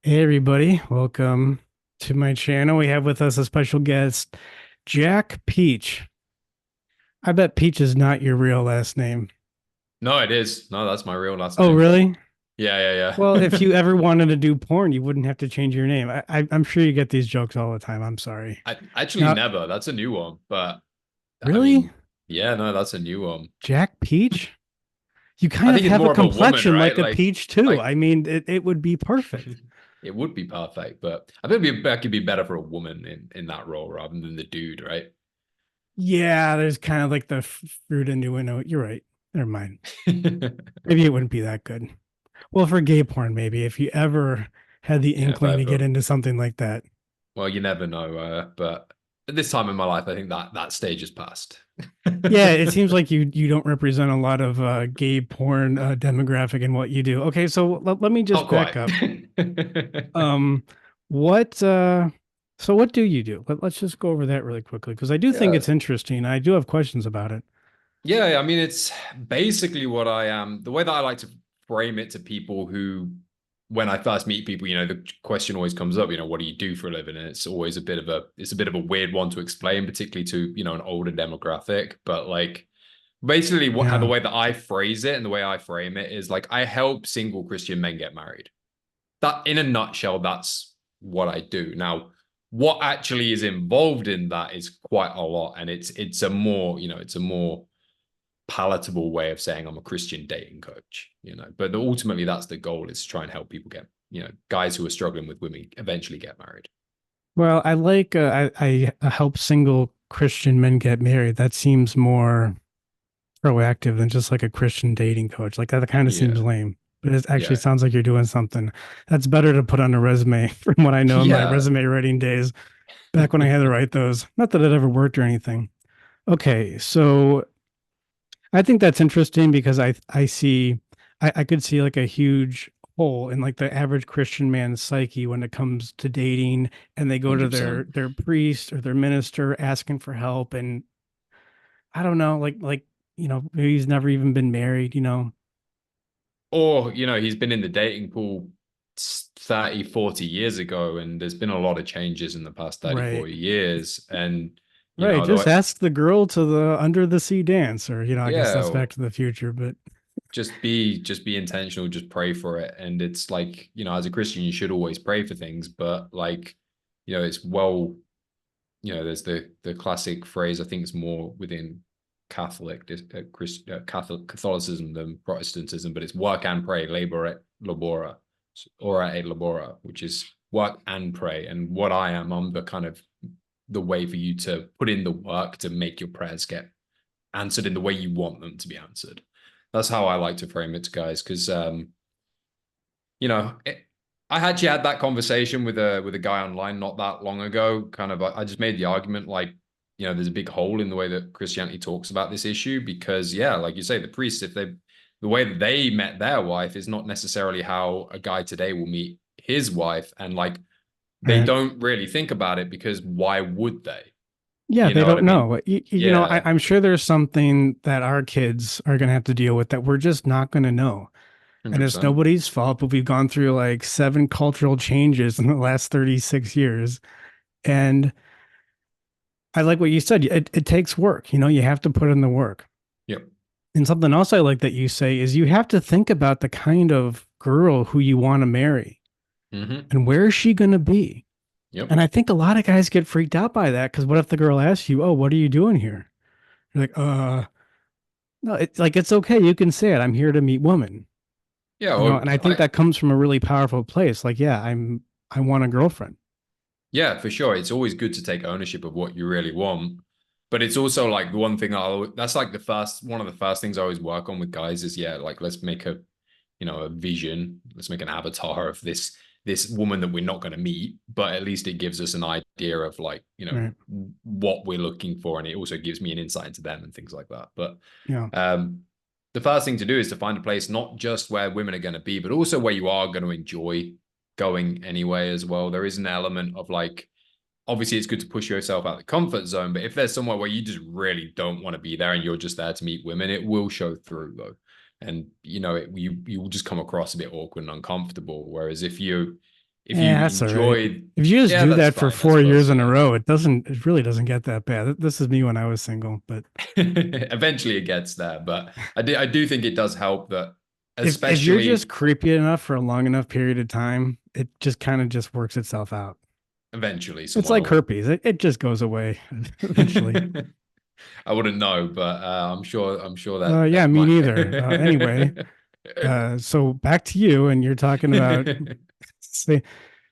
Hey everybody, welcome to my channel. We have with us a special guest, Jack Peach. I bet Peach is not your real last name. No, it is. No, that's my real last Oh, name. really? Yeah, yeah, Well, if yeah. you ever wanted to do porn, you wouldn't have to change your name. I'm sure you get these jokes all the time. I'm sorry. I actually Now, never. That's a new one. But I really? mean, yeah, no, that's a new one. Jack Peach? You I kind of think it's have a more of a woman, complexion right? like a peach too. Like I mean, it would be perfect. it would be perfect, but I think it could be better for a woman in that role rather than the dude, right? Yeah, there's kind of like the fruit innuendo. You're right. Never mind. Maybe it wouldn't be that good. Well, for gay porn, maybe if you ever had the Yeah, if inkling I to get ever, into something like that. well, you never know. But at this time in my life, I think that stage has passed. Yeah, it seems like you don't represent a lot of gay porn demographic in what you do. Okay, so let me just Not back quite. up. Um, what so what do you do? Let's just go over that really quickly because I do think Yeah. it's interesting. I do have questions about it. Yeah, I mean, it's basically what I am. The way that I like to frame it to people who, when I first meet people, the question always comes up, what do you do for a living? And it's always it's a bit of a weird one to explain, particularly to, an older demographic. But like, basically, how the Yeah. way that I phrase it and the way I frame it is like, I help single Christian men get married. That, in a nutshell, that's what I do. Now, what actually is involved in that is quite a lot, and it's a more, it's a more palatable way of saying I'm a Christian dating coach, But ultimately, that's the goal: is to try and help people get, guys who are struggling with women eventually get married. Well, I like I help single Christian men get married. That seems more proactive than just like a Christian dating coach. Like that kind of seems Yeah, lame, but it actually yeah, sounds like you're doing something that's better to put on a resume from what I know in my yeah. resume writing days back when I had to write those. Not that it ever worked or anything. Okay, so I think that's interesting because I could see like a huge hole in like the average Christian man's psyche when it comes to dating and they go to 100%. their priest or their minister asking for help and I don't know maybe he's never even been married. Or, he's been in the dating pool 30, 40 years ago, and there's been a lot of changes in the past 30, Right. 40 years. And, Right. the Just way, ask the girl to the under the sea dance, or I guess that's yeah, Back to the Future, but just be intentional, just pray for it. And it's like, as a Christian, you should always pray for things, but like, it's well, there's the classic phrase. I think it's more within Catholicism than Protestantism, but it's work and pray, labor et labora, ora et labora, which is work and pray. And what I'm the kind of the way for you to put in the work to make your prayers get answered in the way you want them to be answered. That's how I like to frame it to guys, because you know, it, I actually had that conversation with a guy online not that long ago. Kind of, I just made the argument like, there's a big hole in the way that Christianity talks about this issue because, yeah, like you say, the priests, if they, the way that they met their wife is not necessarily how a guy today will meet his wife, and like they right. don't really think about it because why would they? Yeah, You they know what I don't mean? know. Yeah, I'm sure there's something that our kids are going to have to deal with that we're just not going to know. And it's 100%. nobody's fault, but we've gone through like seven cultural changes in the last 36 years. And I like what you said. It takes work. You have to put in the work. Yep. And something else I like that you say is you have to think about the kind of girl who you want to marry Hmm. and where is she going to be? Yep. And I think a lot of guys get freaked out by that because what if the girl asks you, "Oh, what are you doing here?" You're like, no, it's like it's okay. You can say it. I'm here to meet women." Yeah. Well, And I think that comes from a really powerful place. Like, yeah, I want a girlfriend. yeah, for sure. It's always good to take ownership of what you really want. But it's also like the one thing that's like one of the first things I always work on with guys is, yeah, like let's make a vision. Let's make an avatar of this woman that we're not going to meet, but at least it gives us an idea of like, Right. what we're looking for. And it also gives me an insight into them and things like that. But Yeah. um, the first thing to do is to find a place not just where women are going to be, but also where you are going to enjoy going anyway as well. There is an element of like, obviously it's good to push yourself out of the comfort zone, but if there's somewhere where you just really don't want to be there and you're just there to meet women, it will show through though. And you will just come across a bit awkward and uncomfortable. Whereas if you Yeah, that's all right. enjoy, If you just yeah, do that's that for fine, I 4 years suppose. in a Yeah. row, it really doesn't get that bad. This is me when I was single, but Eventually it gets there, but I do think it does help that, if you're just especially creepy enough for a long enough period of time, it just kind of just works itself out. eventually It's someone like will. herpes. It just goes away eventually. I wouldn't know, but I'm sure that Yeah, that me might. neither. Anyway, so back to you, and you're talking about say,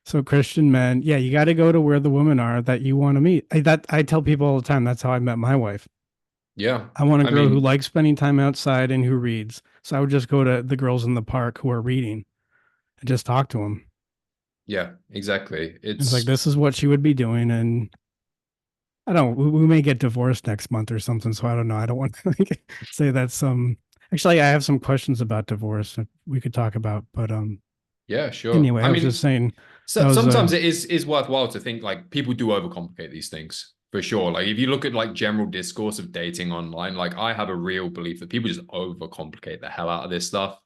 so Christian men. Yeah, you got to go to where the women are that you want to meet. I tell people all the time. That's how I met my wife. Yeah, I want a I girl who mean, likes spending time outside and who reads. So I would just go to the girls in the park who are reading and just talk to them. yeah, exactly. It's like It's this is what she would be doing, and I don't. We may get divorced next month or something, so I don't know. I don't want to like, say that's some. Actually, I have some questions about divorce that we could talk about, but Yeah, sure. anyway, I I was just mean, saying that so was sometimes it is worthwhile to think like people do overcomplicate these things for sure. Like if you look at like general discourse of dating online, like I have a real belief that people just overcomplicate the hell out of this stuff.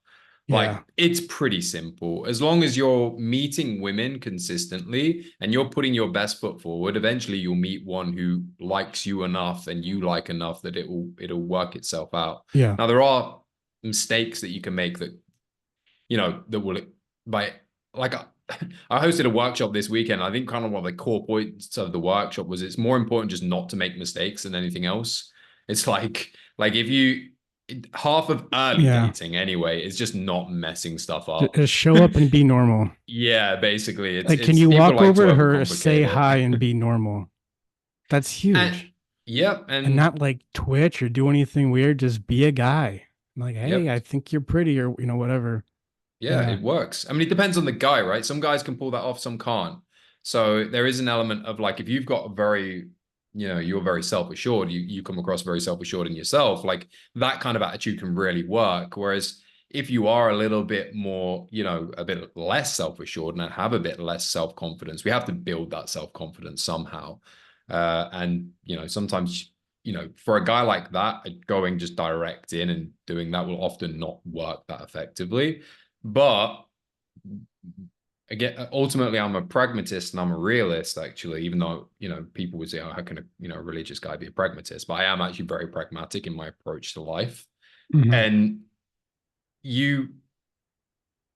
yeah, Like it's pretty simple. As long as you're meeting women consistently and you're putting your best foot forward, eventually you'll meet one who likes you enough and you like enough that it'll work itself out. yeah, Now there are mistakes that you can make that that will by like I hosted a workshop this weekend. I think kind of one of the core points of the workshop was it's more important just not to make mistakes than anything else. It's like if you half of early yeah. dating anyway is just not messing stuff up. Just show up and be normal. Yeah, basically it's Like, can it's you people walk like to over to her, say overcomplicate hi, it. and be normal? That's And huge. yep, And and not like twitch or do anything weird. Just be a guy. Like, hey, yep. I think you're pretty, or whatever. Yeah, Yeah, it works. I mean, it depends on the guy, right? Some guys can pull that off, some can't. So there is an element of like if you've got a very, you're very self-assured, you come across very self-assured in yourself, like that kind of attitude can really work. Whereas if you are a little bit more, a bit less self-assured and have a bit less self-confidence, we have to build that self-confidence somehow. And sometimes for a guy like that, going just direct in and doing that will often not work that effectively. But again, ultimately, I'm a pragmatist and I'm a realist, actually, even though, people would say, oh, how can a religious guy be a pragmatist? But I am actually very pragmatic in my approach to life. hmm, And you,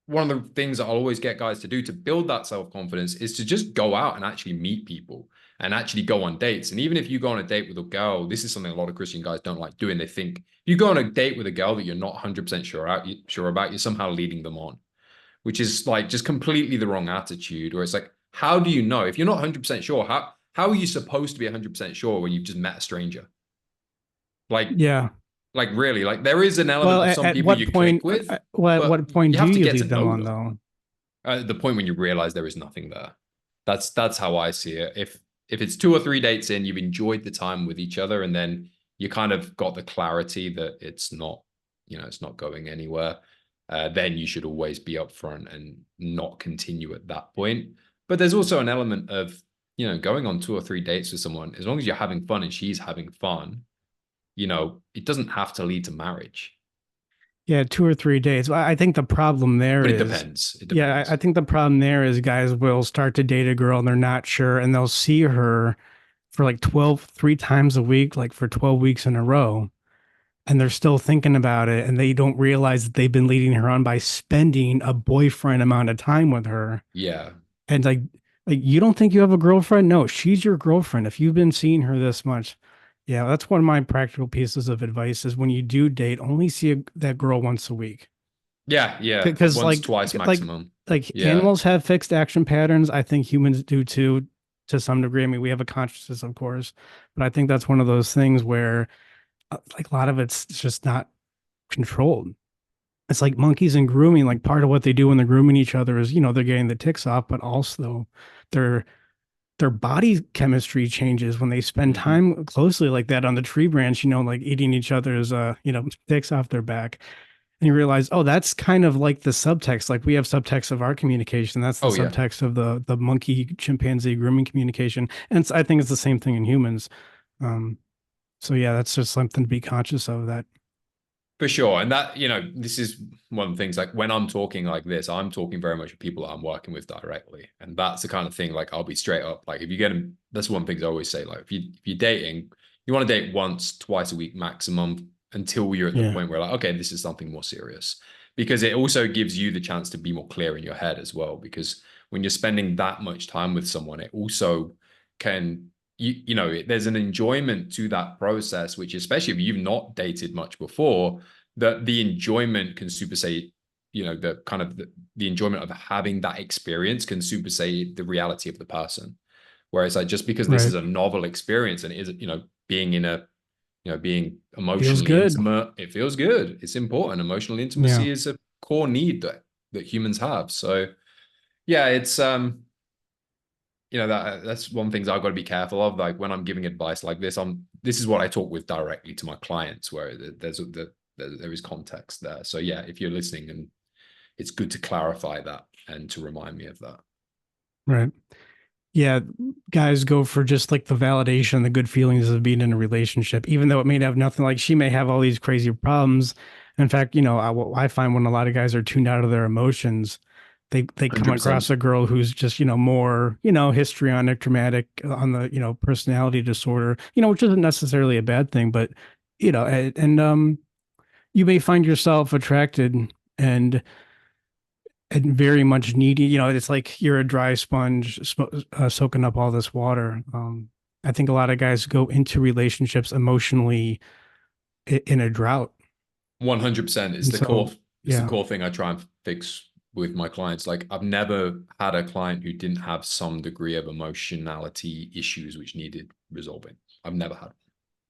one of the things that I'll always get guys to do to build that self-confidence is to just go out and actually meet people and actually go on dates. And even if you go on a date with a girl, this is something a lot of Christian guys don't like doing. They think you go on a date with a girl that you're not 100% sure about, you're somehow leading them on, which is like just completely the wrong attitude. Where it's like, how do you know if you're not 100% sure? How are you supposed to be 100% sure when you've just met a stranger? Like, yeah. like really, like there is an element Well, of some at people what you click point? with, Well, at but what point you do have to you get to lead them know on, them. though? The point when you realize there is nothing there. That's how I see it. If it's 2 or 3 dates in, you've enjoyed the time with each other, and then you kind of got the clarity that it's not going anywhere. Then you should always be upfront and not continue at that point. But there's also an element of going on 2 or 3 dates with someone. As long as you're having fun and she's having fun, it doesn't have to lead to marriage. Yeah, 2 or 3 days. I think the problem there But it is, depends. It yeah, I depends. think the problem there is guys will start to date a girl and they're not sure, and they'll see her for like 3 times a week, like for 12 weeks in a row, and they're still thinking about it, and they don't realize that they've been leading her on by spending a boyfriend amount of time with her. Yeah. And like you don't think you have a girlfriend? No, she's your girlfriend. If you've been seeing her this much, yeah, that's one of my practical pieces of advice is when you do date, only see that girl once a week. Yeah. Yeah. Because Once, twice like maximum. Yeah. animals have fixed action patterns. I think humans do too, to some degree. I mean, we have a consciousness, of course, but I think that's one of those things where like a lot of it's just not controlled. It's like monkeys and grooming. Like part of what they do when they're grooming each other is, they're getting the ticks off, but also their their body chemistry changes when they spend Hmm. time closely like that on the tree branch, like eating each other's ticks off their back. And you realize, oh, that's kind of like the subtext. Like we have subtext of our communication. That's the Oh yeah. subtext of the monkey chimpanzee grooming communication. And I think it's the same thing in humans. Um, so yeah, that's just something to be conscious of that. For sure. And that, this is one of the things, like when I'm talking like this, I'm talking very much with people that I'm working with directly. And that's the kind of thing, like I'll be straight up. Like if you get them, that's one thing I always say. Like if you're dating, you want to date once, twice a week maximum until you're at the Yeah. point where like, okay, this is something more serious. Because it also gives you the chance to be more clear in your head as well. Because when you're spending that much time with someone, it also can there's an enjoyment to that process, which especially if you've not dated much before, that the enjoyment can supersede, the kind of the enjoyment of having that experience can supersede the reality of the person. Whereas like just because this is Right. a novel experience and it is, being in a, being Feels emotionally good. intimate, it feels good. It's important. Emotional Yeah. intimacy is a core need that humans have. So yeah, it's that's one thing I've got to be careful of. Like when I'm giving advice like this is what I talk with directly to my clients, where there is context there. So yeah, if you're listening, and it's good to clarify that and to remind me of that. Right. Yeah, guys go for just like the validation, the good feelings of being in a relationship, even though it may have nothing. Like she may have all these crazy problems. In fact, what I find when a lot of guys are tuned out of their emotions, they come across 100%. a girl who's just more histrionic, dramatic on the personality disorder, which isn't necessarily a bad thing, but and you may find yourself attracted and very much needy. It's like you're a dry sponge soaking up all this water. I think a lot of guys go into relationships emotionally in a drought. 100%. And so, It's the yeah, core thing I try and fix with my clients. Like I've never had a client who didn't have some degree of emotionality issues which needed resolving. I've never had one,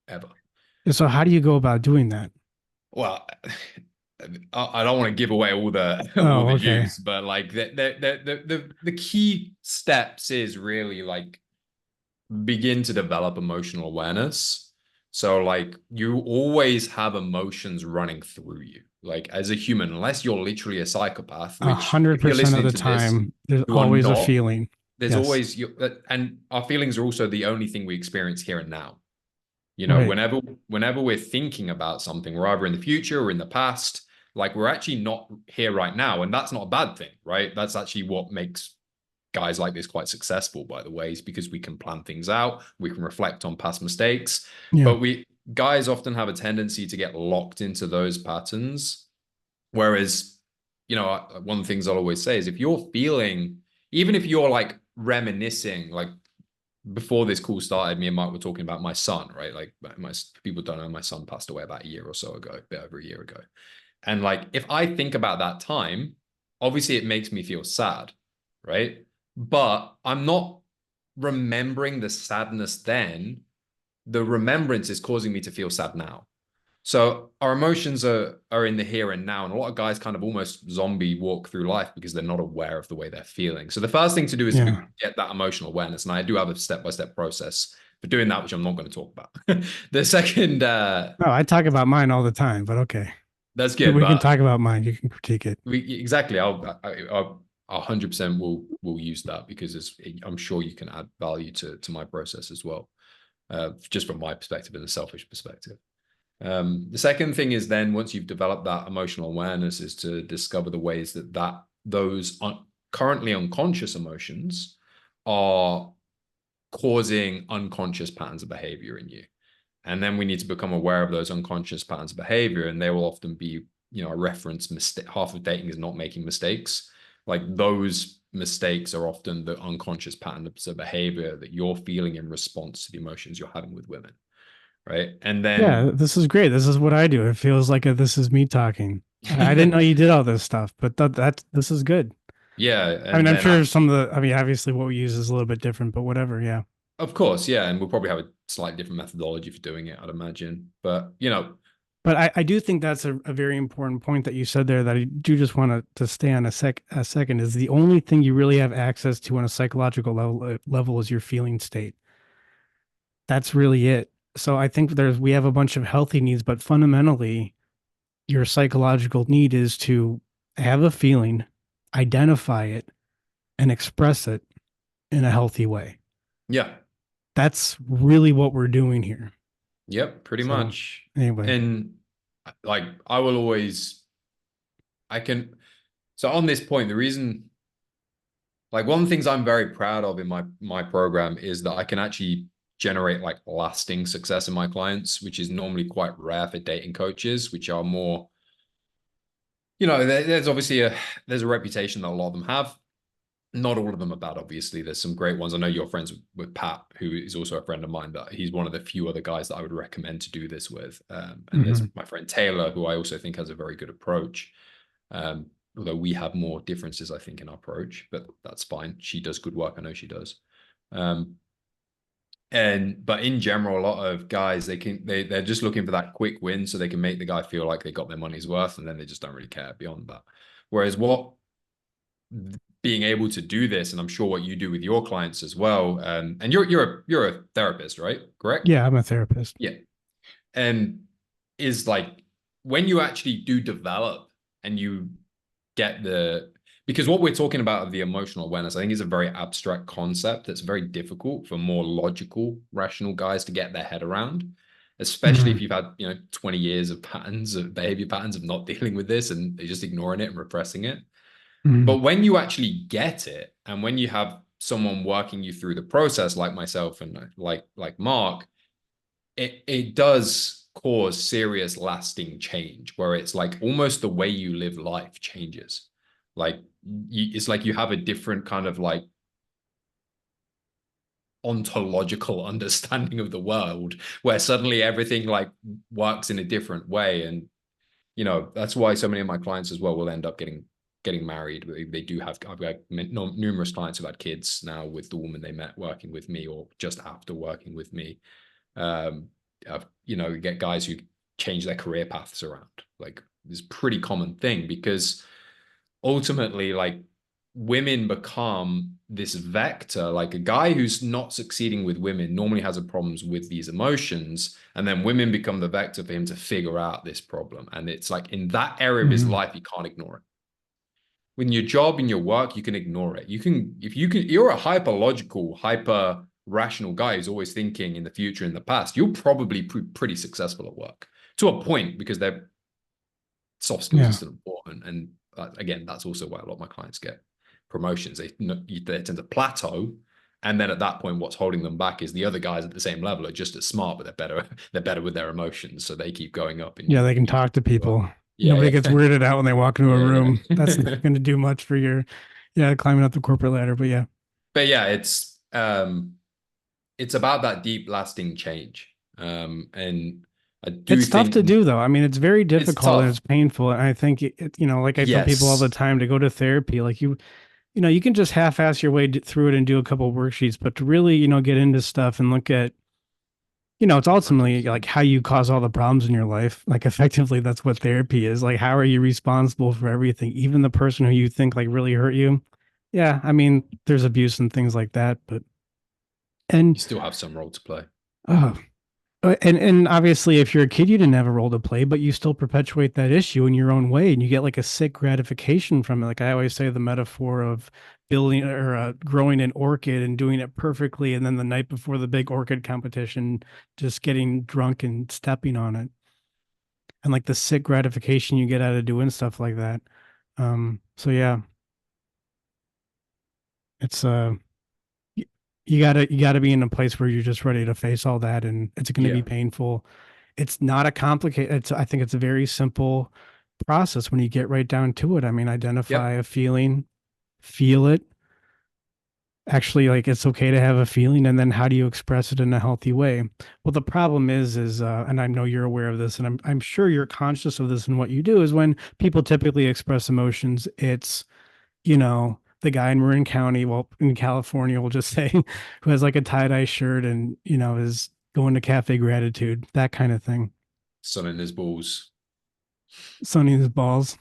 ever. and so how do you go about doing that? Well, I don't want to give away all the all Oh, the okay. juice, but like the key steps is really like begin to develop emotional awareness. So like you always have emotions running through you. Like as a human, unless you're literally a psychopath, a which hundred if you're percent of listening the to this, time, there's you are always a not, feeling. there's Yes. always you, and our feelings are also the only thing we experience here and now. Right. Whenever we're thinking about something, we're either in the future or in the past, like we're actually not here right now. And that's not a bad thing, right? That's actually what makes guys like this quite successful, by the way, is because we can plan things out, we can reflect on past mistakes. Yeah. But we guys often have a tendency to get locked into those patterns. Whereas, one of the things I'll always say is if you're feeling, even if you're like reminiscing, like before this call started, me and Mike were talking about my son, right? Like my people don't know, my son passed away about a year or so ago, a bit over a year ago. And like if I think about that time, obviously it makes me feel sad, right? But I'm not remembering the sadness then. The remembrance is causing me to feel sad now. So our emotions are in the here and now, and a lot of guys kind of almost zombie walk through life because they're not aware of the way they're feeling. So the first thing to do is Yeah. get that emotional awareness, and I do have a step-by-step process for doing that, which I'm not going to talk about. The second, No, I talk about mine all the time, but okay. that's We good, we can but talk about mine. You can critique it. exactly, I'll 100% will use that because I'm sure you can add value to my process as well, just from my perspective and the selfish perspective. The second thing is then once you've developed that emotional awareness is to discover the ways that those currently unconscious emotions are causing unconscious patterns of behavior in you. And then we need to become aware of those unconscious patterns of behavior. And they will often be, a reference mistake. Half of dating is not making mistakes. Like those mistakes are often the unconscious patterns of behavior that you're feeling in response to the emotions you're having with women. Right. And Yeah, then this is great. This is what I do. It feels like this is me talking. I didn't know you did all this stuff, but this is good. yeah, I mean, and I'm then sure some of the, I mean, obviously what we use is a little bit different, but whatever. Yeah. of course, yeah, and we'll probably have a slightly different methodology for doing it, I'd imagine. But But I do think that's a very important point that you said there that I do just want to stay on a second is the only thing you really have access to on a psychological level is your feeling state. That's really it. So I think we have a bunch of healthy needs, but fundamentally your psychological need is to have a feeling, identify it, and express it in a healthy way. yeah, That's really what we're doing here. yep, pretty So much. anyway, And like I will always, I can. So on this point, the reason, like one of the things I'm very proud of in my program is that I can actually generate like lasting success in my clients, which is normally quite rare for dating coaches, which are more, there's obviously there's a reputation that a lot of them have. Not all of them are bad, obviously. There's some great ones. I know you're friends with Pat, who is also a friend of mine, but he's one of the few other guys that I would recommend to do this with. And there's Hmm. my friend Taylor, who I also think has a very good approach. Although we have more differences, I think, in our approach, but that's fine. She does good work. I know she does. Um, but in general, a lot of guys they're just looking for that quick win so they can make the guy feel like they got their money's worth, and then they just don't really care beyond that. Whereas what being able to do this, and I'm sure what you do with your clients as well, and you're a therapist, right? Correct? Yeah, I'm a therapist. Yeah. And is like when you actually do develop and you get the, because what we're talking about of the emotional awareness, I think is a very abstract concept that's very difficult for more logical, rational guys to get their head around, especially if Hmm. you've had, 20 years of patterns of behavior patterns of not dealing with this and they're just ignoring it and repressing it. Hmm. But when you actually get it, and when you have someone working you through the process, like myself and like Mark, it does cause serious lasting change where it's like almost the way you live life changes. Like it's like you have a different kind of like ontological understanding of the world where suddenly everything like works in a different way. And that's why so many of my clients as well will end up getting married. They do have, I've got numerous clients who've had kids now with the woman they met working with me or just after working with me. You get guys who change their career paths around. Like this pretty common thing because ultimately, like women become this vector. Like a guy who's not succeeding with women normally has a problems with these emotions, and then women become the vector for him to figure out this problem. And it's like in that area of his Hmm. life, he can't ignore it. With your job and your work, you can ignore it. You're a hyper logical, hyper rational guy who's always thinking in the future, in the past, you'll probably be pretty successful at work to a point because their soft skills are Yeah. still important. And again, that's also why a lot of my clients get promotions. They tend to plateau. And then at that point, what's holding them back is the other guys at the same level are just as smart, but they're better. They're better with their emotions, so they keep going up. And Yeah, they can you talk to well, people. Nobody yeah, gets yeah, weirded out when they walk into a yeah, room. That's yeah. not going to do much for your, yeah, climbing up the corporate ladder. But yeah, But yeah, it's about that deep lasting change. And I do it's tough to think do though. I mean, it's very it's difficult and tough. it's painful. And I think, like I tell people all the Yes, time to go to therapy, like you can just half-ass your way through it and do a couple of worksheets, but to really, get into stuff and look at, it's ultimately like 100%. how you cause all the problems in your life. Like effectively, that's what therapy is. Like, how are you responsible for everything? Even the person who you think like really hurt you. Yeah, I mean, there's abuse and things like that, but and You still have some role to play. oh, and obviously, if you're a kid, you didn't have a role to play, but you still perpetuate that issue in your own way, and you get like a sick gratification from it. Like I always say, the metaphor of building or growing an orchid and doing it perfectly, and then the night before the big orchid competition, just getting drunk and stepping on it, and like the sick gratification you get out of doing stuff like that. So yeah, it's y- you gotta be in a place where you're just ready to face all that, and it's going to be Yeah. painful. It's not a complicated. I think it's a very simple process when you get right down to it. I mean, identify Yep. a feeling, feel it. Actually, like it's okay to have a feeling, and then how do you express it in a healthy way? Well, the problem is, and I know you're aware of this, and I'm sure you're conscious of this in what you do. Is when people typically express emotions, it's the guy in Marin County, well, in California, we'll just say, who has like a tie-dye shirt and, is going to Cafe Gratitude, that kind of thing. Sun in his balls. Sunning his balls.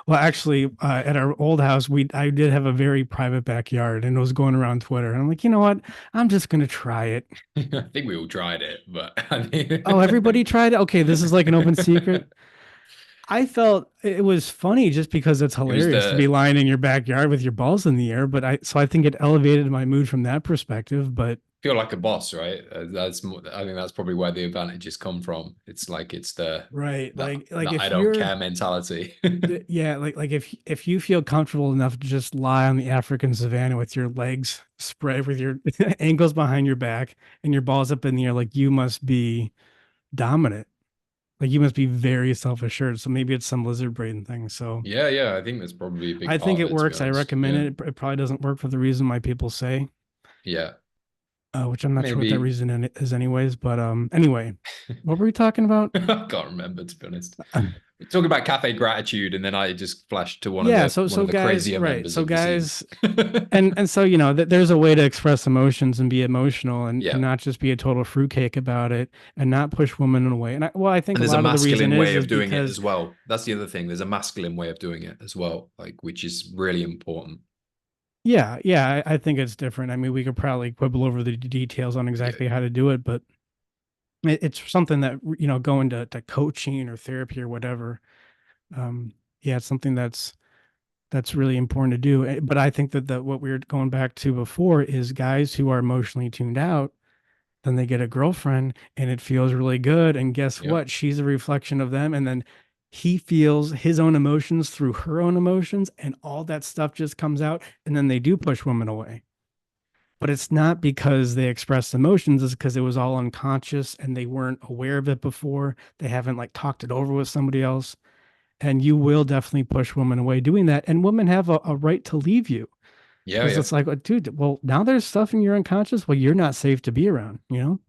Well, actually, at our old house, I did have a very private backyard and it was going around Twitter. And I'm like, you know what? I'm just going to try it. I think we all tried it, but I Oh, mean, everybody tried it? Okay, this is like an open secret. I felt it was funny just because it's it was hilarious to be the lying in your backyard with your balls in the air. So I think it elevated my mood from that perspective. But feel like a boss, right? That's more, I think that's probably where the advantages come from. It's like it's Right. the Like I if don't you're care mentality. yeah, like if you feel comfortable enough to just lie on the African savannah with your legs spread, with your ankles behind your back and your balls up in the air, like you must be dominant. Like you must be very self-assured. So maybe it's some lizard brain thing. So Yeah, yeah, I think that's probably a big I think part of it it, to be works. I honest. recommend Yeah, it. It probably doesn't work for the reason why people say, yeah, which I'm not sure what that maybe. reason is anyways. But anyway, what were we talking about? I can't remember, to be honest. We're talking about cafe gratitude, and then I just flashed to Yeah, one so of the guys, crazier right. members So of the scene. guys, and so there's a way to express emotions and be emotional and Yeah, not just be a total fruitcake about it and not push women away. And I think and a there's a lot of the reason masculine way is of doing it because as well. That's the other thing. There's a masculine way of doing it as well, like which is really important. yeah, I think it's different. I mean, we could probably quibble over the details on Yeah, exactly how to do it, but it's something that going to coaching or therapy or whatever. Um, yeah, it's something that's really important to do. But I think that what we were going back to before is guys who are emotionally tuned out, then they get a girlfriend and it feels really good. And guess yeah, what? She's a reflection of them. And then he feels his own emotions through her own emotions, and all that stuff just comes out. And then they do push women away. But it's not because they expressed emotions, it's because it was all unconscious and they weren't aware of it before. They haven't like talked it over with somebody else. And you will definitely push women away doing that. And women have a right to leave you yeah, because yeah. it's like, dude, well, now there's stuff in your unconscious. Well, you're not safe to be around, you know?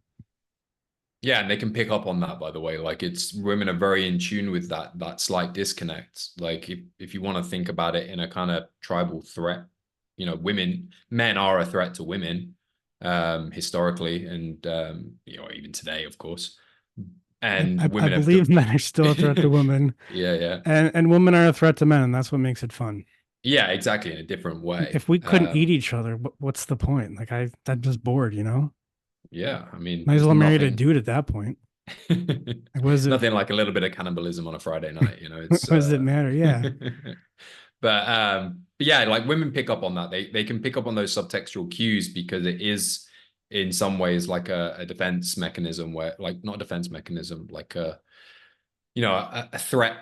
Yeah, and they can pick up on that, by the way. Like it's women are very in tune with that slight disconnect. Like if you want to think about it in a kind of tribal threat, men are a threat to women, historically, and even today, of course. And I women have believe men are still a threat to women, yeah, yeah. and women are a threat to men, and that's what makes it fun. Yeah, exactly, in a different way. If we couldn't eat each other, what's the point? Like I'm just bored, you know? Yeah, I mean, Might as there's well marry a nothing dude at that point. Like, what does it nothing like a little bit of cannibalism on a Friday night, what it's does it matter? Yeah. but yeah, like women pick up on that. They can pick up on those subtextual cues because it is in some ways like a defense mechanism where like not a defense mechanism, like a threat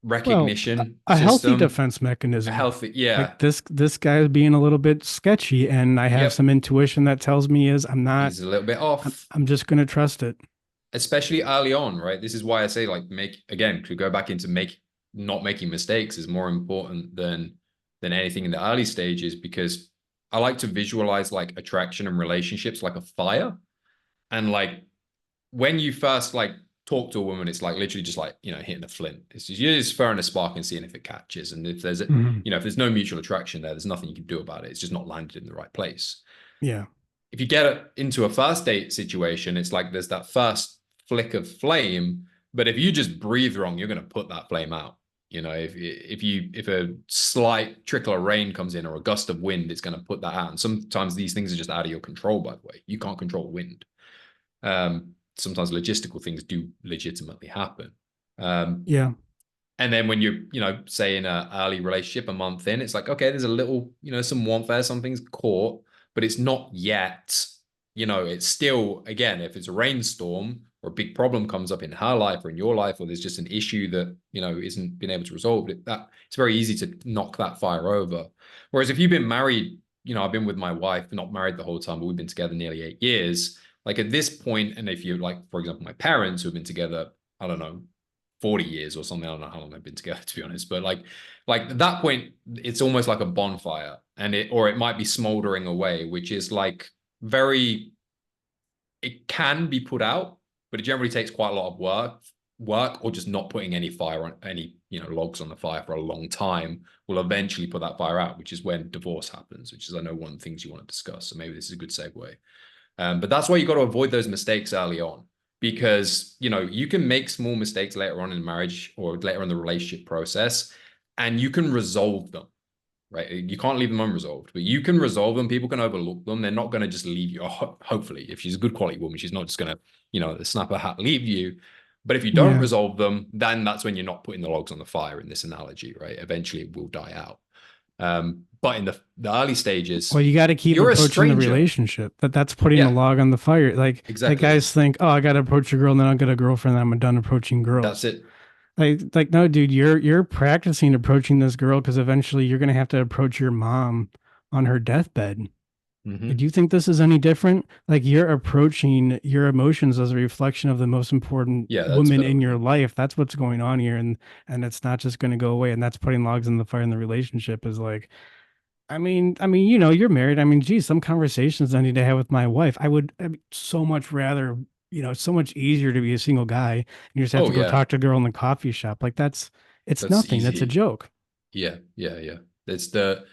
Well, recognition a healthy system. defense A mechanism. healthy, yeah. Like this guy is being a little bit sketchy, and I have Yep. some intuition that tells me is He's a little bit off. I'm just gonna trust it. Especially early on, right? This is why I say like make again to go back into make not making mistakes is more important than anything in the early stages because I like to visualize like attraction and relationships like a fire. And like when you first like talk to a woman, it's like literally just like, hitting a flint. It's just you're just throwing a spark and seeing if it catches. And if there's Mhm. if there's no mutual attraction there, there's nothing you can do about it. It's just not landed in the right place. Yeah. If you get into a first date situation, it's like there's that first flick of flame, but if you just breathe wrong, you're going to put that flame out. If a slight trickle of rain comes in or a gust of wind, it's going to put that out. And sometimes these things are just out of your control. By the way, you can't control wind. Sometimes logistical things do legitimately happen. Um, Yeah. and then when you're, say in an early relationship, a month in, it's like, okay, there's a little, some warmth there, something's caught, but it's not yet, it's still, again, if it's a rainstorm or a big problem comes up in her life or in your life, or there's just an issue that, isn't being able to resolve it, that it's very easy to knock that fire over. Whereas if you've been married, I've been with my wife, not married the whole time, but we've been together nearly 8 years. Like at this point, and if you like, for example, my parents who have been together, I don't know, 40 years or something. I don't know how long they've been together, to be honest. But like at that point, it's almost like a bonfire, or it might be smoldering away, which is like it can be put out, but it generally takes quite a lot of work, or just not putting any fire on any, logs on the fire for a long time will eventually put that fire out, which is when divorce happens, which is, I know, one of the things you want to discuss. So maybe this is a good segue. But that's why you got to avoid those mistakes early on because, you can make small mistakes later on in marriage or later in the relationship process and you can resolve them, right? You can't leave them unresolved, but you can resolve them. People can overlook them. They're not going to just leave you. Hopefully, if she's a good quality woman, she's not just going to, snap her hat, leave you. But if you don't Yeah. resolve them, then that's when you're not putting the logs on the fire in this analogy, right? Eventually it will die out. But in the early stages, Well, you got to keep you're a approaching the stranger. relationship. That's putting the Yeah, log on the fire. Like exactly. guys think, oh, I got to approach a girl, and then I'll get a girlfriend. And I'm done approaching That's girls. it. Like no, dude, you're practicing approaching this girl because eventually you're gonna have to approach your mom on her deathbed. Do Hmm. you think this is any different? Like you're approaching your emotions as a reflection of the most important Yeah, that's woman better. in your life. That's what's going on here, and it's not just going to go away. And that's putting logs in the fire in the relationship. Is like, you're married. I mean, geez, some conversations I need to have with my wife. I'd so much rather, it's so much easier to be a single guy. And you just have Oh to go yeah, talk to a girl in the coffee shop. Like it's that's nothing. It's a easy. joke. Yeah, yeah, yeah. It's the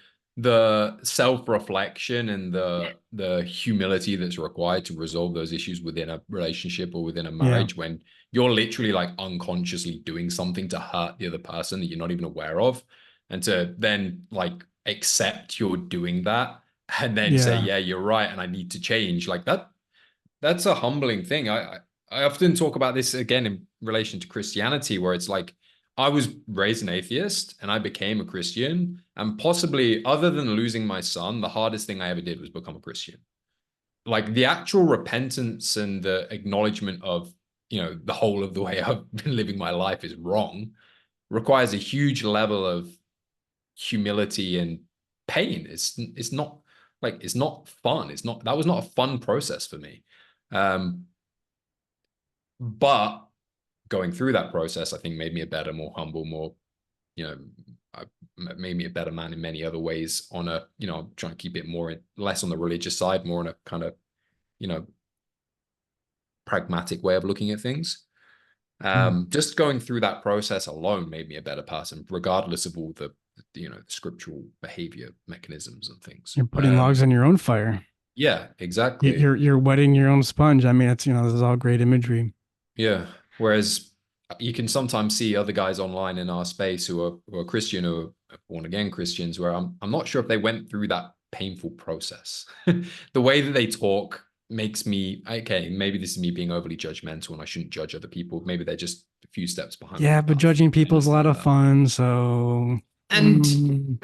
self-reflection and the humility that's required to resolve those issues within a relationship or within a Yeah. marriage when you're literally like unconsciously doing something to hurt the other person that you're not even aware of, and to then like accept you're doing that and then say, Yeah. yeah, you're right, and I need to change. Like that's a humbling thing. I often talk about this again in relation to Christianity, where it's like I was raised an atheist and I became a Christian, and possibly other than losing my son, the hardest thing I ever did was become a Christian. Like the actual repentance and the acknowledgement of, the whole of the way I've been living my life is wrong requires a huge level of humility and pain. It's not like it's not fun. It's not that was not a fun process for me. Um, but going through that process, I think made me a better, more humble, more, you know, made me a better man in many other ways on a, I'm trying to keep it more, less on the religious side, more on a kind of, you know, pragmatic way of looking at things. Mm. Just going through that process alone made me a better person, regardless of all the scriptural behavior mechanisms and things. You're putting logs on your own fire. Yeah, You- exactly. You're wetting your own sponge. I mean, this is all great imagery. Yeah. Whereas you can sometimes see other guys online in our space who are Christian or born again Christians, where I'm not sure if they went through that painful process. The way that they talk makes me okay. Maybe this is me being overly judgmental, and I shouldn't judge other people. Maybe they're just a few steps behind me on Yeah, the but path. judging I people is a lot understand of that. fun. So, And mm,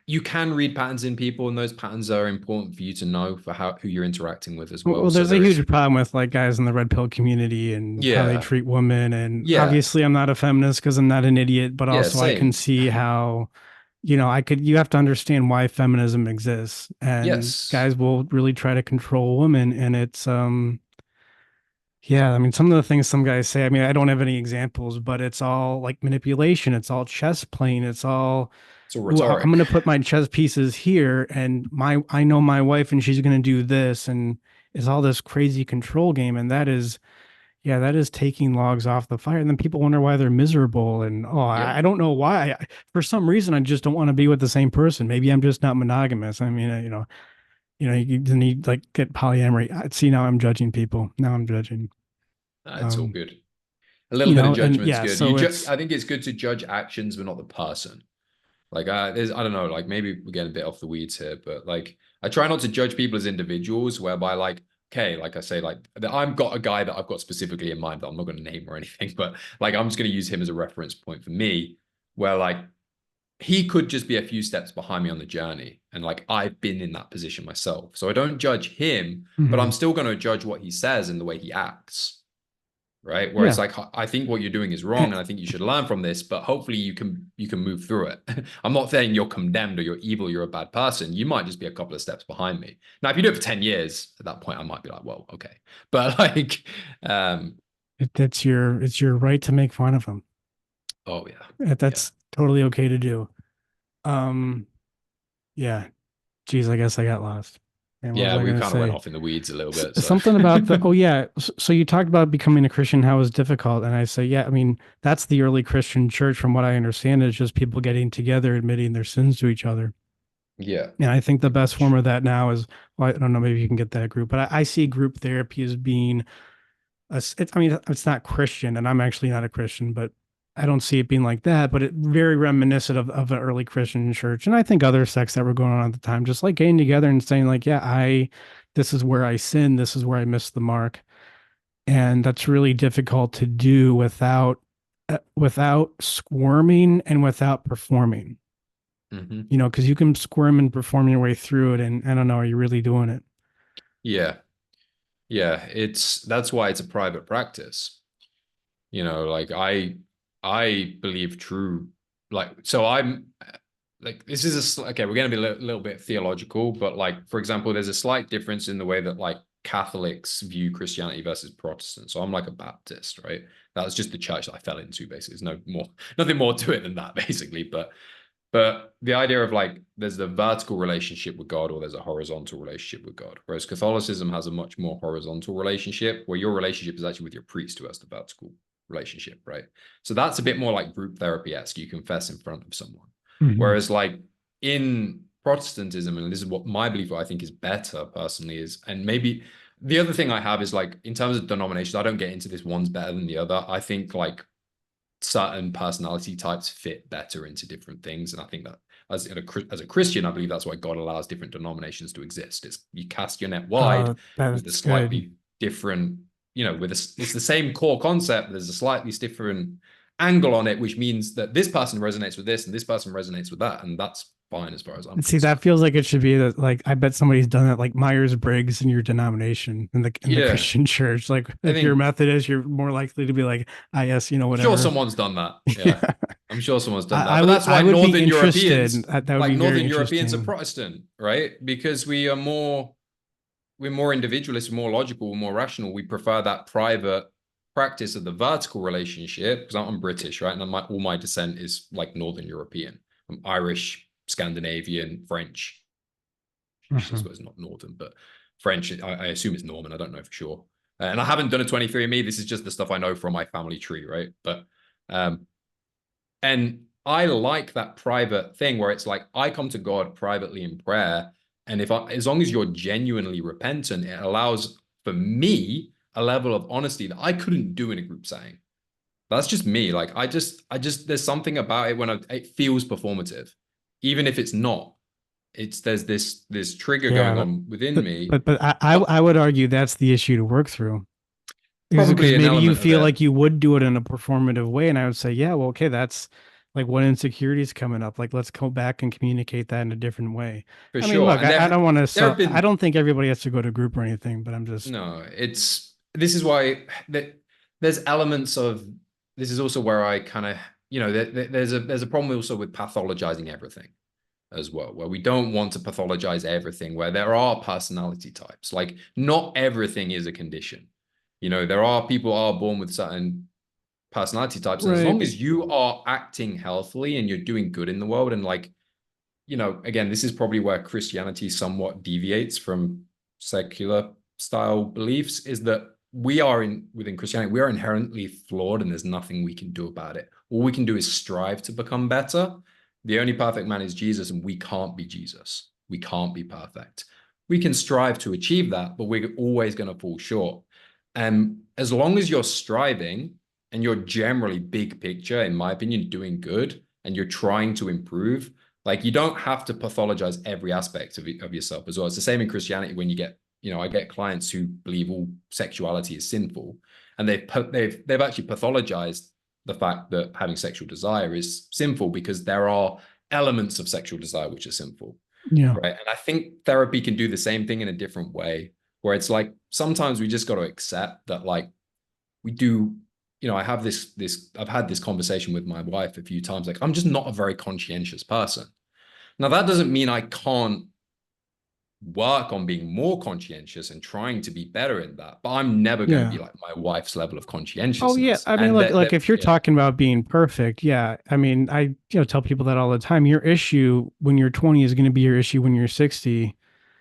you can read patterns in people, and those patterns are important for you to know for who you're interacting with as well. well, So there's a there is, huge problem with like guys in the red pill community and how they yeah, treat women. And yeah, obviously, I'm not a feminist because I'm not an idiot, but yeah, also I can same. see how, you have to understand why feminism exists. And Yes, guys will really try to control women. And yeah, I mean, some of the things some guys say, I mean, I don't have any examples, but it's all like manipulation. It's all chess playing. It's all, it's all ooh, I'm rhetoric. going to put my chess pieces here and I know my wife and she's going to do this. And it's all this crazy control game. And that is taking logs off the fire. And then people wonder why they're miserable. And, oh, Yep. I don't know why. For some reason, I just don't want to be with the same person. Maybe I'm just not monogamous. I mean, you need like get polyamory. See, now I'm judging people. Now I'm judging. It's all Um, good. A little bit of and judgment's yeah, good. so it's I think it's good to judge actions, but not the person. Like, I don't know, like maybe we're getting a bit off the weeds here, but like, I try not to judge people as individuals, whereby like, okay, like I say, like I've got a guy that I've got specifically in mind that I'm not going to name or anything, but like I'm just going to use him as a reference point for me, where like he could just be a few steps behind me on the journey, and like I've been in that position myself, so I don't judge him, but I'm mhm. still going to judge what he says and the way he acts, right? Whereas Yeah. like I think what you're doing is wrong, And and I think you should learn from this, but hopefully you can move through it. I'm not saying you're condemned or you're evil, you're a bad person. You might just be a couple of steps behind me. Now, if you do it for 10 years, at that point I might be like, well, okay. But like it's your right to make fun of them. oh yeah. Yeah. That's totally okay to do. Um, yeah. Geez, I guess I got lost. And what was Yeah, I we going to kind of went say? off in the weeds a little bit, so Something about the, oh yeah. So you talked about becoming a Christian, how it was difficult. And I say, yeah, I mean, that's the early Christian church. From what I understand, is just people getting together, admitting their sins to each other. yeah, And I think the pretty best form much. of that now is, well, I don't know, maybe you can get that group, but I see group therapy as being I mean, it's not Christian, and I'm actually not a Christian, but I don't see it being like that. But it very reminiscent of an early Christian church, and I think other sects that were going on at the time, just like getting together and saying, like, yeah, this is where I sinned, this is where I missed the mark, and that's really difficult to do without squirming and without performing. Hmm. you know, because you can squirm and perform your way through it. And I don't know, are you really doing it? Yeah. Yeah. That's why it's a private practice. You know, like I believe true, like, so I'm like, this is okay, we're going to be a little bit theological, but like, for example, there's a slight difference in the way that like Catholics view Christianity versus Protestants. So I'm like a Baptist, right? That's just the church that I fell into, basically. There's nothing more to it than that, basically. But the idea of like there's the vertical relationship with God or there's a horizontal relationship with God. Whereas Catholicism has a much more horizontal relationship where your relationship is actually with your priest who has the vertical relationship, right? So that's a bit more like group therapy-esque. You confess in front of someone. Mhm. Whereas like in Protestantism, and this is what my belief I think is better personally is, and maybe the other thing I have is like in terms of denominations, I don't get into this one's better than the other. I think like certain personality types fit better into different things. And I think that as a Christian, I believe that's why God allows different denominations to exist. Is you cast your net wide with the That's good. slightly different, you know, it's the same core concept. There's a slightly different angle on it, which means that this person resonates with this and this person resonates with that. And that's fine as far as I'm And see, that concerned. feels like it should be that, like, I bet somebody's done that, like Myers-Briggs in your denomination in the Yeah. Christian church. Like, I if you're a think Methodist, you're more likely to be like, ah, yes, you know, I'm sure whatever. someone's done that. Yeah. Yeah. I'm sure someone's done that. But would that's I why would be Northern interested. Europeans, That would like be very Northern Europeans are interesting. Protestant, right? Because we're more individualist, more logical, more rational. We prefer that private practice of the vertical relationship because I'm British, right? And all my descent is like Northern European. I'm Irish, Scandinavian, French. I Mhm. suppose not Northern, but French. I assume it's Norman. I don't know for sure. And I haven't done a 23andMe. This is just the stuff I know from my family tree, right? But um, and I like that private thing where it's like I come to God privately in prayer. And as long as you're genuinely repentant, it allows for me a level of honesty that I couldn't do in a group setting. That's just me. Like there's something about it when it feels performative, even if it's not. There's this trigger going Yeah, on within me, but but I would argue that's the issue to work through. Because probably an maybe you element of feel it like you would do it in a performative way, and I would say, yeah, well, okay, that's like what insecurity is coming up. Like, let's go back and communicate that in a different way. for I mean, sure. look, And I don't want to there sell. have I been don't think everybody has to go to group or anything, but I'm just, no, this is why there's elements of this is also where I kind of, you know, there's a problem also with pathologizing everything as well, where we don't want to pathologize everything, where there are personality types. Like not everything is a condition. You know, there are people are born with certain personality types, and as right. long as you are acting healthily and you're doing good in the world, and like, you know, again, this is probably where Christianity somewhat deviates from secular style beliefs, is that within Christianity, we are inherently flawed and there's nothing we can do about it. All we can do is strive to become better. The only perfect man is Jesus, and we can't be Jesus. We can't be perfect. We can strive to achieve that, but we're always going to fall short. And as long as you're striving and you're generally big picture, in my opinion, doing good and you're trying to improve, like you don't have to pathologize every aspect of yourself as well. It's the same in Christianity when you get, you know, I get clients who believe all sexuality is sinful, and they've actually pathologized the fact that having sexual desire is sinful because there are elements of sexual desire which are sinful, Yeah. right? And I think therapy can do the same thing in a different way, where it's like sometimes we just got to accept that like we do, you know, I've had this conversation with my wife a few times, like I'm just not a very conscientious person. Now, that doesn't mean I can't work on being more conscientious and trying to be better in that, but I'm never going to be Yeah. like my wife's level of Oh yeah. conscientiousness. I mean, And look, like if you're yeah, talking about being perfect, yeah. I mean, I, you know, tell people that all the time. Your issue when you're 20 is going to be your issue when you're 60.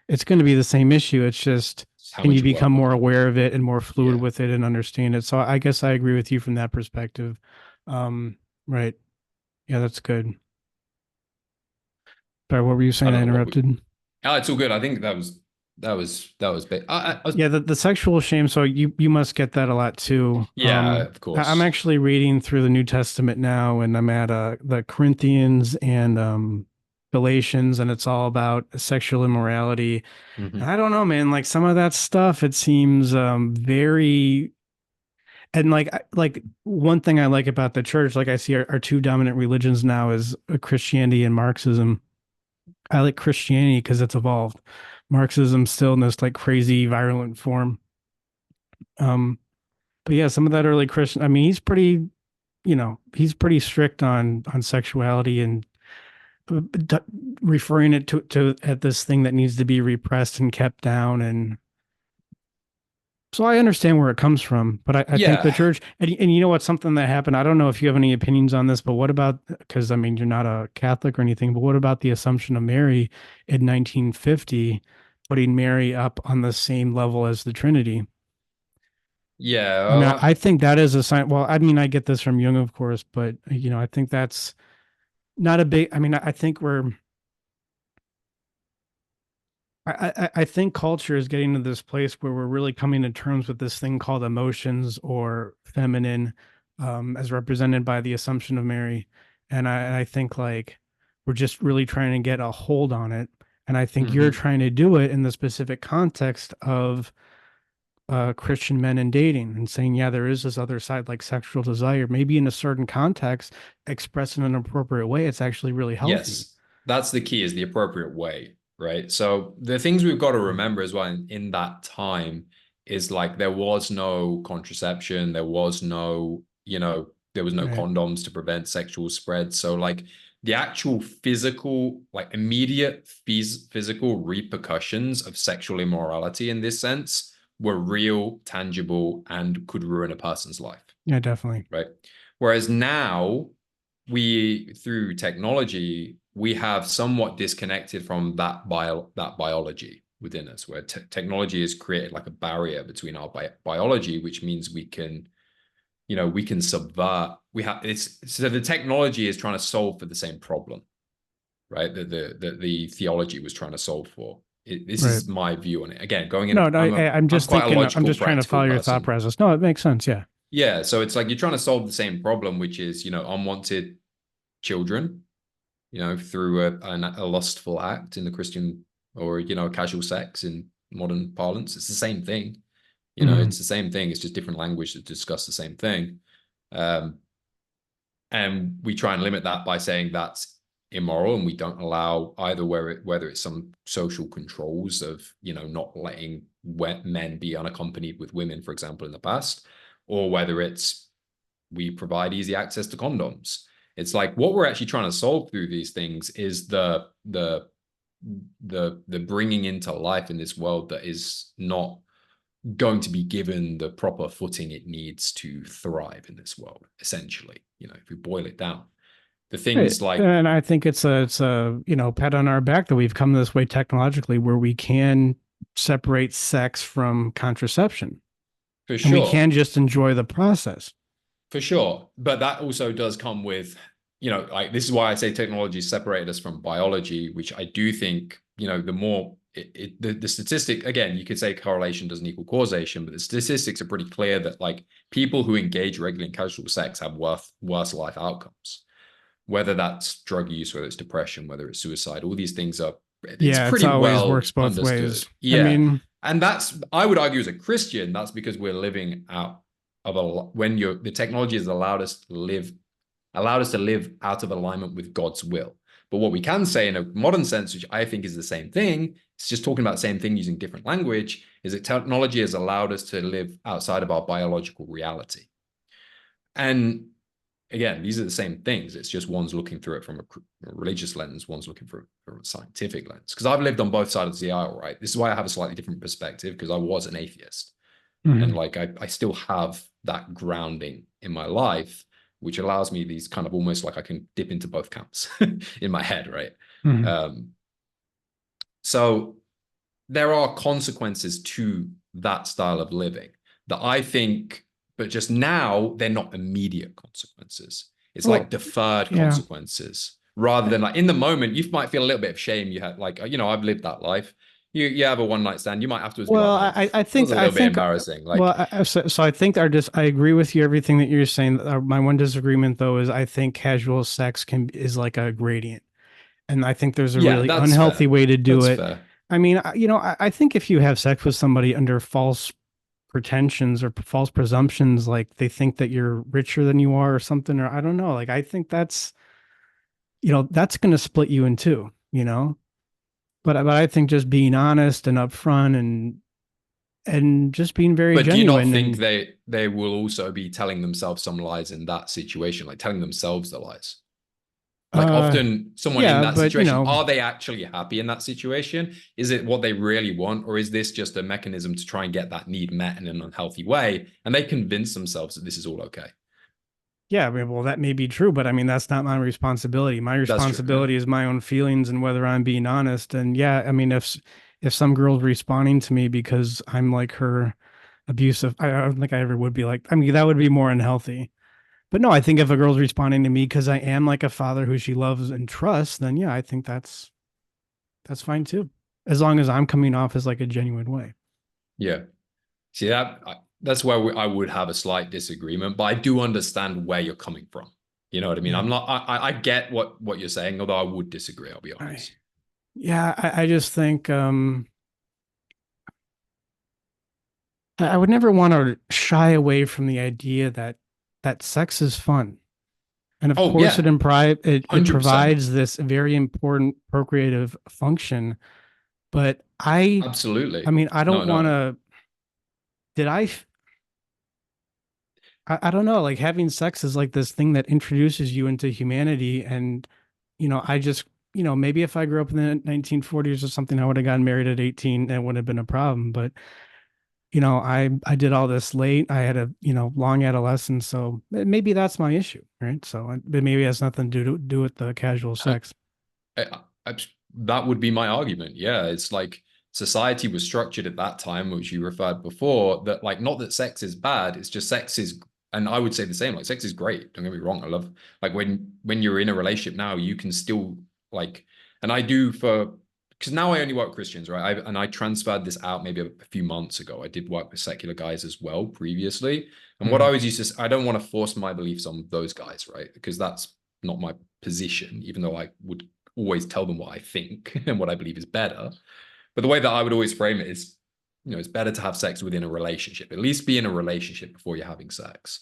It's going to be the same issue. It's just, how can you much you become work on more it. aware of it and more fluid Yeah. with it and understand it? So I guess I agree with you from that perspective. Um, right. Yeah, that's good. Sorry, what were you I saying? I don't know what we, interrupted. oh, it's all good. I think that was big. Yeah, the sexual shame. So you must get that a lot too. Yeah, of I'm course. actually reading through the New Testament now, and I'm at the Corinthians and Galatians, and it's all about sexual immorality. And Hmm. I don't know, man. Like some of that stuff, it seems very. And like one thing I like about the church, like I see our two dominant religions now is Christianity and Marxism. I like Christianity because it's evolved. Marxism still in this like crazy virulent form. Um, but yeah, some of that early Christian, I mean, he's pretty, he's pretty strict on sexuality and d- referring it to at this thing that needs to be repressed and kept down. And so I understand where it comes from, but I think the Yeah. church, and you know what, something that happened, I don't know if you have any opinions on this, but what about, because I mean, you're not a Catholic or anything, but what about the Assumption of Mary in 1950, putting Mary up on the same level as the Trinity? Yeah. I mean, Well, I think that is a sign. Well, I mean, I get this from Jung, of course, but I think that's not a big, I mean, I think I think culture is getting to this place where we're really coming to terms with this thing called emotions or feminine, as represented by the Assumption of Mary. And I think like we're just really trying to get a hold on it. And I think you're mhm. trying to do it in the specific context of Christian men and dating and saying, yeah, there is this other side like sexual desire. Maybe in a certain context, expressed in an appropriate way, it's actually really healthy. Yes, that's the key is the appropriate way, right? So the things we've got to remember as well in that time is like there was no contraception, there was no, there was no Right. condoms to prevent sexual spread. So like the actual physical, like immediate physical repercussions of sexual immorality in this sense were real, tangible, and could ruin a person's life, Yeah, definitely. right? Whereas now we through technology we have somewhat disconnected from that biology within us where technology has created like a barrier between our biology, which means we can subvert we have it's so the technology is trying to solve for the same problem, right, the theology was trying to solve for this Right. is my view on it. Again, going in, No, no, I'm I'm just quite a thinking, I'm logical just trying to practical follow your thought person. process. No, it makes sense. Yeah. Yeah, so it's like you're trying to solve the same problem, which is unwanted children, through a lustful act in the Christian, or casual sex in modern parlance. It's the same thing. Hmm. It's the same thing. It's just different language to discuss the same thing. Um, and we try and limit that by saying that's immoral, and we don't allow either whether it's some social controls of not letting men be unaccompanied with women, for example, in the past, or whether it's we provide easy access to condoms. It's like what we're actually trying to solve through these things is the bringing into life in this world that is not going to be given the proper footing it needs to thrive in this world, essentially, if we boil it down. The Right. things like, And I think it's a pat on our back that we've come this way technologically where we can separate sex from contraception for and we sure, can just enjoy the process. for sure. But that also does come with, like this is why I say technology separated us from biology, which I do think, the more the statistic, again, you could say correlation doesn't equal causation, but the statistics are pretty clear that like people who engage regularly in casual sex have worse life outcomes, whether that's drug use, whether it's depression, whether it's suicide, all these things are, it's Yeah, it's pretty always well works both ways. understood. I Yeah. mean, And that's, I would argue as a Christian, that's because we're living out of when the technology has allowed us to live out of alignment with God's will. But what we can say in a modern sense, which I think is the same thing, it's just talking about the same thing using different language, is that technology has allowed us to live outside of our biological reality. And again, these are the same things. It's just one's looking through it from a religious lens, one's looking through it from a scientific lens. Because I've lived on both sides of the aisle, right? This is why I have a slightly different perspective, because I was an atheist. And mhm, like I still have that grounding in my life, which allows me these kind of almost like I can dip into both camps in my head, right? mhm. Um, so there are consequences to that style of living that I think, but just now they're not immediate consequences. It's like Well, deferred yeah. consequences rather than like in the moment. You might feel a little bit of shame. You had like, I've lived that life. You have a one night stand. You might afterwards be like, Well, man, I that was think a I little bit think embarrassing. well, Like, so I think I agree with you everything that you're saying. My one disagreement though is I think casual sex is like a gradient, and I think there's a yeah, really that's unhealthy fair. way to do That's it. fair. I mean, I think if you have sex with somebody under false pretensions or false presumptions, like they think that you're richer than you are or something, or I don't know. Like I think that's, that's going to split you in two, but I think just being honest and upfront and just being very But do you not genuine think and they will also be telling themselves some lies in that situation, like telling themselves the lies? Like uh often someone in yeah, that but situation, are they actually happy in that situation? Is it what they really want, or is this just a mechanism to try and get that need met in an unhealthy way? And they convince themselves that this is all okay. yeah, I mean, well, that may be true, but I mean, that's not my responsibility. My That's true. Yeah. responsibility is my own feelings and whether I'm being honest. And yeah, I mean, if some girl's responding to me because I'm like her abusive, I don't think I ever would be like, I mean, that would be more unhealthy. But no, I think if a girl's responding to me because I am like a father who she loves and trusts, then yeah, I think that's fine too. As long as I'm coming off as like a genuine way. Yeah. See that's where I would have a slight disagreement, but I do understand where you're coming from. You know what I mean? Yeah. I'm not. I get what you're saying, although I would disagree. I'll be I honest. yeah, I just think I would never want to shy away from the idea that sex is fun. And of Oh course yeah, it 100%. provides this very important procreative function, but I Absolutely. mean, I No, don't want no. to did I don't know, like having sex is like this thing that introduces you into humanity and I just maybe if I grew up in the 1940s or something, I would have gotten married at 18 and it wouldn't have been a problem. But I did all this late. I had a, long adolescence. So maybe that's my issue, right? So but maybe it has nothing to do with the casual I, sex. I, that would be my argument. Yeah, it's like society was structured at that time, which you referred before, that like not that sex is bad, it's just sex is, and I would say the same, like sex is great. Don't get me wrong. I love like when you're in a relationship now, you can still like, and I do for because now I only work with Christians, right? And I transferred this out maybe a few months ago. I did work with secular guys as well previously. And what I Mhm. was used to, I don't want to force my beliefs on those guys, right? Because that's not my position, even though I would always tell them what I think and what I believe is better. But the way that I would always frame it is, it's better to have sex within a relationship, at least be in a relationship before you're having sex.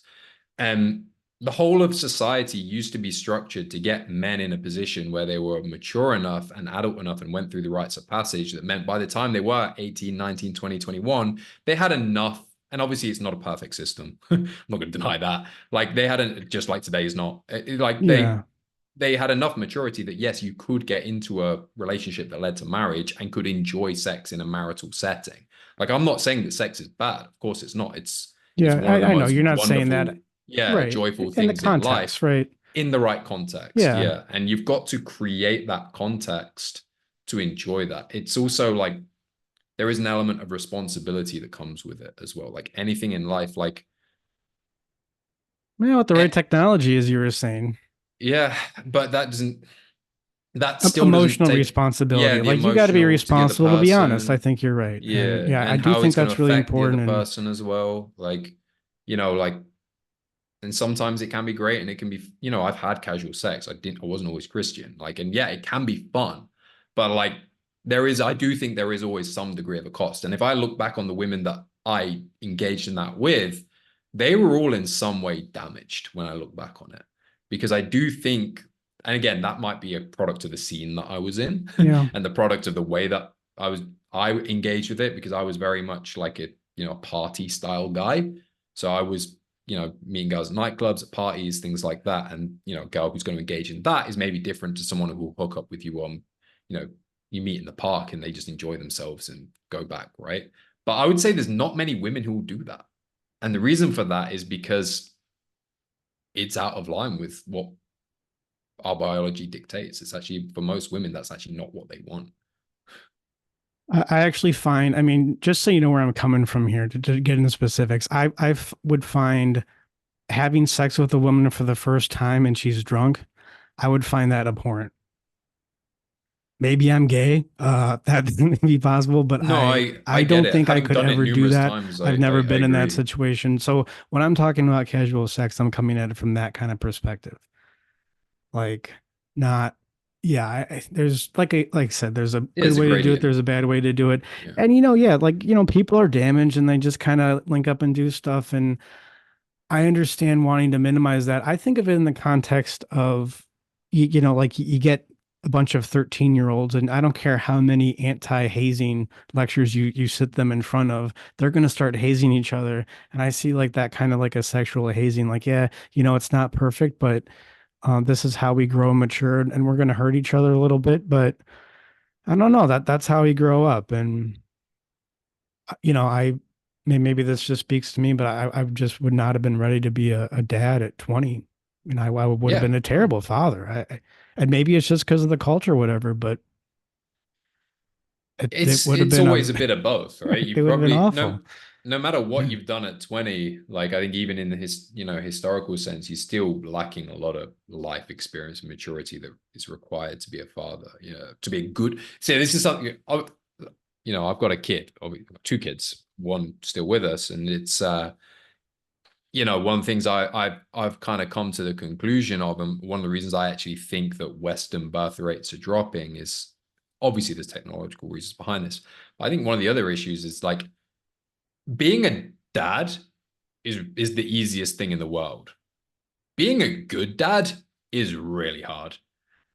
And the whole of society used to be structured to get men in a position where they were mature enough and adult enough and went through the rites of passage that meant by the time they were 18, 19, 20, 21, they had enough. And obviously, it's not a perfect system. I'm not going to deny that. Like they hadn't, just like today is not. Like Yeah. they had enough maturity that yes, you could get into a relationship that led to marriage and could enjoy sex in a marital setting. Like I'm not saying that sex is bad. Of course, it's not. It's Yeah. one of the I know most you're not saying wonderful, that. yeah, Right. joyful In the things in life context, right? in the right context. Yeah. Yeah. And you've got to create that context to enjoy that. It's also like there is an element of responsibility that comes with it as well. Like anything in life, like, Well, with the right eh, technology, as you were saying, yeah, but that still doesn't emotional take, yeah, responsibility. the Like you got to be emotional to the other responsible to be honest. I person. think you're right. And Yeah. yeah, I And do how think it's going to that's really affect the other important. And person as well. Like, like, and sometimes it can be great and it can be, I've had casual sex. I wasn't always Christian. Like, and yeah, it can be fun, but like I do think there is always some degree of a cost. And if I look back on the women that I engaged in that with, they were all in some way damaged when I look back on it. Because I do think, and again, that might be a product of the scene that I was in yeah, and the product of the way that I engaged with it because I was very much like a party style guy. So I was meeting girls at nightclubs, at parties, things like that. And, a girl who's going to engage in that is maybe different to someone who will hook up with you on, you know, you meet in the park and they just enjoy themselves and go back, right? But I would say there's not many women who will do that. And the reason for that is because it's out of line with what our biology dictates. It's actually, for most women, that's actually not what they want. I actually find. I mean, just so you know where I'm coming from here to get into specifics, would find having sex with a woman for the first time and she's drunk. I would find that abhorrent. Maybe I'm gay. That may be possible, but No, I I get don't it. think I Having could done it ever do numerous that. times, I've I never been in that agree. situation. So when I'm talking about casual sex, I'm coming at it from that kind of perspective. Like not Yeah, there's like I said, there's a It good is a way to do it. gradient. There's a bad way to do it. Yeah. And yeah, like people are damaged and they just kind of link up and do stuff. And I understand wanting to minimize that. I think of it in the context of, like you get a bunch of 13-year-olds, and I don't care how many anti-hazing lectures you sit them in front of, they're going to start hazing each other. And I see like that kind of like a sexual hazing, like, yeah, it's not perfect, but this is how we grow and mature, and we're going to hurt each other a little bit. But I don't know that's how we grow up. And I maybe this just speaks to me, but I just would not have been ready to be a dad at 20. And I would have Yeah. been a terrible father. And maybe it's just because of the culture or whatever, but it would have It's been always a bit of both, right? it You would have been probably awful. no matter what you've done at 20, like I think even in his historical sense, you're still lacking a lot of life experience and maturity that is required to be a father, to be a good. So this is something I've got a kid, two kids, one still with us, and it's one of the things I've kind of come to the conclusion of, and one of the reasons I actually think that Western birth rates are dropping is obviously there's technological reasons behind this. But I think one of the other issues is like being a dad is the easiest thing in the world. Being a good dad is really hard.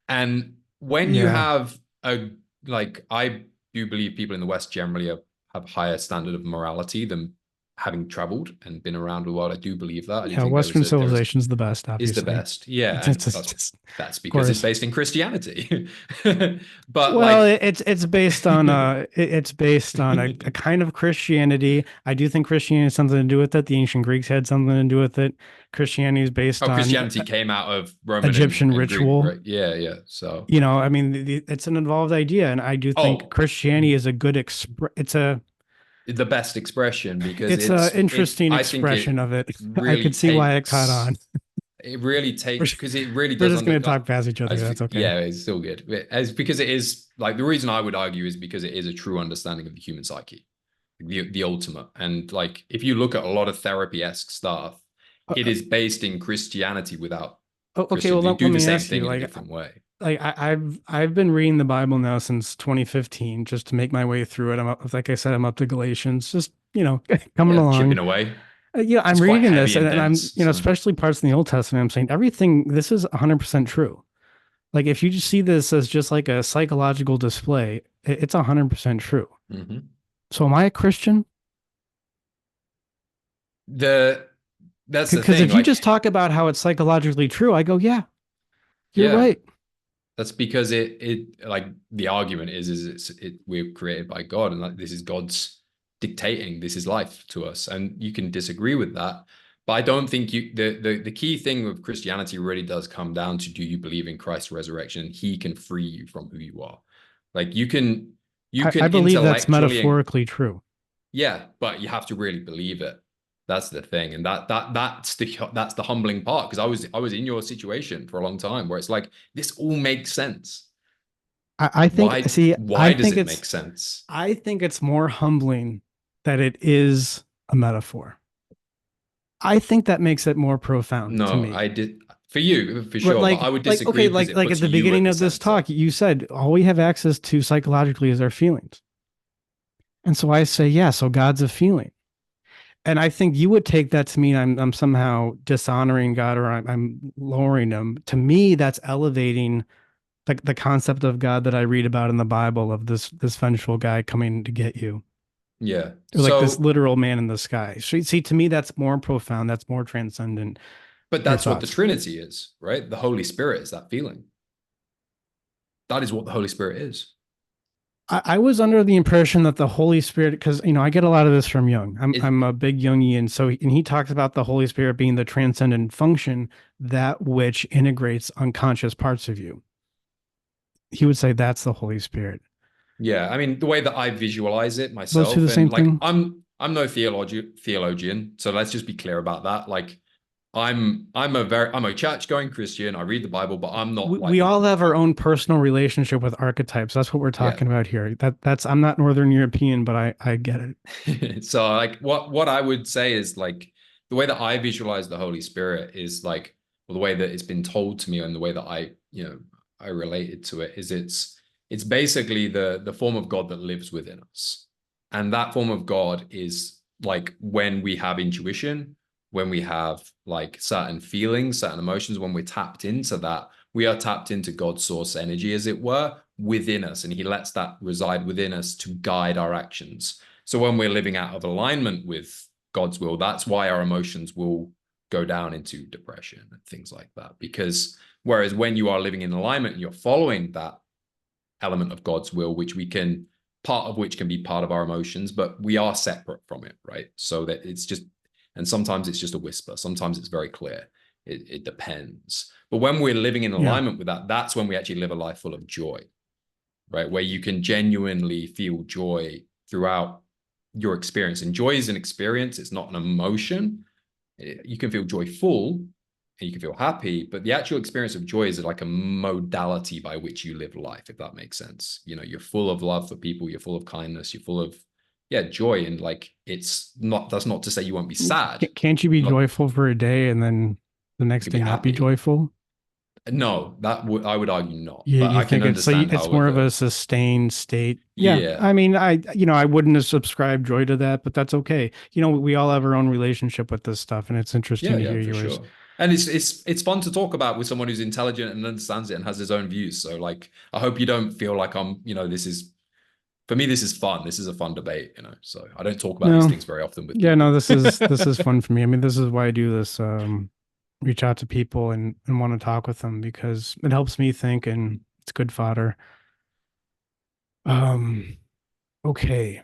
And when you Yeah. have I do believe people in the West generally have higher standard of morality than having traveled and been around the world. I do believe that. I do Yeah. think Western there is civilization's the best, is the obviously. best. Yeah, It's and just, that's of because it's course. based in Christianity. But Well, like it's based on it's based on a kind of Christianity. I do think Christianity has something to do with it. The ancient Greeks had something to do with it. Christianity is based how on Christianity came out of Roman Egyptian and Greek, ritual. right? Yeah, yeah. So I mean, it's an involved idea, and I do think oh, Christianity is a good the best expression because it's a it's interesting I think expression it of it. I really could see why it caught on. takes it really We're, takes because it really we're does just under gonna talk past each other. as That's okay. yeah, it's still good. As because it is like the reason I would argue is because it is a true understanding of the human psyche, the ultimate. And like if you look at a lot of therapy-esque stuff, it Uh, is based in Christianity without okay, well, Christians who let do the me same ask you, thing in a different way. I've been reading the Bible now since 2015 just to make my way through it. Like I said, I'm up to Galatians, just coming Yeah, chipping along. away. I'm It's quite reading this, heavy and and I'm dense. So especially parts in the Old Testament. I'm saying everything. This is 100% true. Like if you just see this as just like a psychological display, it's 100% true. mhm. So am I a Christian? the that's the Because thing. if you Like, just talk about how it's psychologically true, I go, yeah, you're yeah, right. that's because it like the argument is we're created by God and like this is God's dictating this is life to us, and you can disagree with that. But I don't think the key thing with Christianity really does come down to do you believe in Christ's resurrection and he can free you from who you are. Like you I can believe that's intellectually metaphorically true. yeah, but you have to really believe it. That's the thing, and that's the humbling part because I was in your situation for a long time where it's like this all makes sense. I think, see, Why does it make sense? I think it's more humbling that it is a metaphor. I think that makes it more profound to No, me. I did for you for But sure, but I would okay, disagree because it like at puts the you at beginning the of this center. talk, you said all we have access to psychologically is our feelings. And so I say, yeah, so God's a feeling. And I think you would take that to mean I'm somehow dishonoring God or I'm lowering him. To me, that's elevating the concept of God that I read about in the Bible of this vengeful guy coming to get you. Yeah. Or like this So, literal man in the sky. So, see, to me, that's more profound. That's more transcendent. but Your that's what the thoughts? Trinity is, right? The Holy Spirit is that feeling. That is what the Holy Spirit is. I was under the impression that the Holy Spirit, because I get a lot of this from Jung. It, I'm a big Jungian, so and he talks about the Holy Spirit being the transcendent function, that which integrates unconscious parts of you. He would say that's the Holy Spirit. Yeah, I mean the way that I visualize it Those two myself, the and same like thing? I'm no theologian, so let's just be clear about that. Like I'm a church going Christian. I read the Bible, but I'm not We like all have our own personal relationship with archetypes. That's what we're yeah. talking about here. That's I'm not Northern European, but I get it. So like what I would say is like the way that I visualize the Holy Spirit is like well, the way that it's been told to me and the way that I I related to it is it's basically the form of God that lives within us. And that form of God is like when we have intuition, when we have like certain feelings, certain emotions, when we're tapped into that, we are tapped into God's source energy, as it were, within us. And he lets that reside within us to guide our actions. So when we're living out of alignment with God's will, that's why our emotions will go down into depression and things like that. Because whereas when you are living in alignment and you're following that element of God's will, which we can, part of which can be part of our emotions, but we are separate from it, right? So that it's just, and sometimes it's just a whisper, sometimes it's very clear. It depends. But when we're living in Yeah. alignment with that, that's when we actually live a life full of joy, right? Where you can genuinely feel joy throughout your experience. And joy is an experience, it's not an emotion. You can feel joyful and you can feel happy, but the actual experience of joy is like a modality by which you live life, if that makes sense. You know, you're full of love for people, you're full of kindness, you're full of, yeah, joy. And like, it's not, that's not to say you won't be sad. Can't you be Not, joyful for a day and then the you next can day be not be happy. joyful? No, that would, I would argue not, but You I can think it's so understand it's how more with of a the, sustained state. Yeah. yeah, I mean, I wouldn't have subscribed joy to that, but that's okay. We all have our own relationship with this stuff, and it's interesting to yeah, hear for yours. sure. And it's fun to talk about with someone who's intelligent and understands it and has his own views. So like, I hope you don't feel like I'm, this is, for me, this is fun. This is a fun debate. So I don't talk about these No. things very often with Yeah, no, people. this is fun for me. I mean, this is why I do this, reach out to people and want to talk with them because it helps me think and it's good fodder. Um, okay.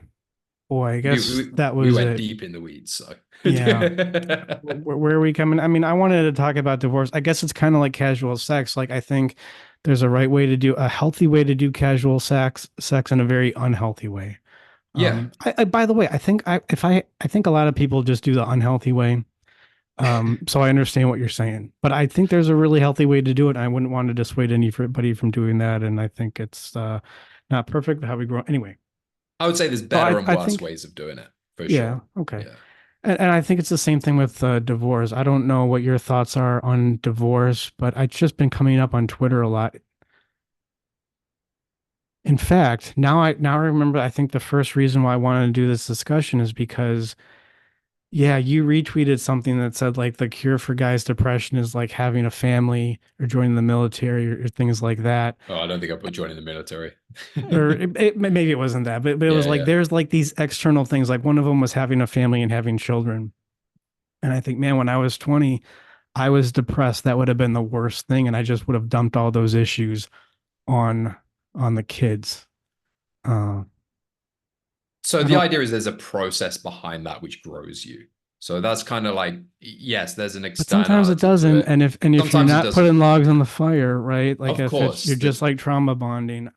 Boy, I We, guess we that we was went it. deep in the weeds. So Yeah. Where are we coming? I mean, I wanted to talk about divorce. I guess it's kind of like casual sex. Like I think there's a right way to do a healthy way to do casual sex and a very unhealthy way. yeah. By the way, I think I think a lot of people just do the unhealthy way. So I understand what you're saying, but I think there's a really healthy way to do it. I wouldn't want to dissuade anybody from doing that. And I think it's not perfect, but how we grow. Anyway, I would say there's so better and I worse think, ways of doing it for yeah, sure. okay. Yeah. And I think it's the same thing with divorce. I don't know what your thoughts are on divorce, but it's just been coming up on Twitter a lot. In fact, now I remember. I think the first reason why I wanted to do this discussion is because, yeah, you retweeted something that said like the cure for guys' depression is like having a family or joining the military or things like that. Oh, I don't think I put joining the military. Or maybe it wasn't that, but it was Yeah, like yeah. there's like these external things. Like one of them was having a family and having children. And I think, man, when I was 20, I was depressed. That would have been the worst thing, and I just would have dumped all those issues on on the kids. Uh, So I the don't, idea is there's a process behind that which grows you. So that's kind of like, yes, there's an but sometimes it externality to doesn't. it. And if you're Sometimes it not doesn't. putting logs on the fire, right? Like Of if it's course, you're just like trauma bonding.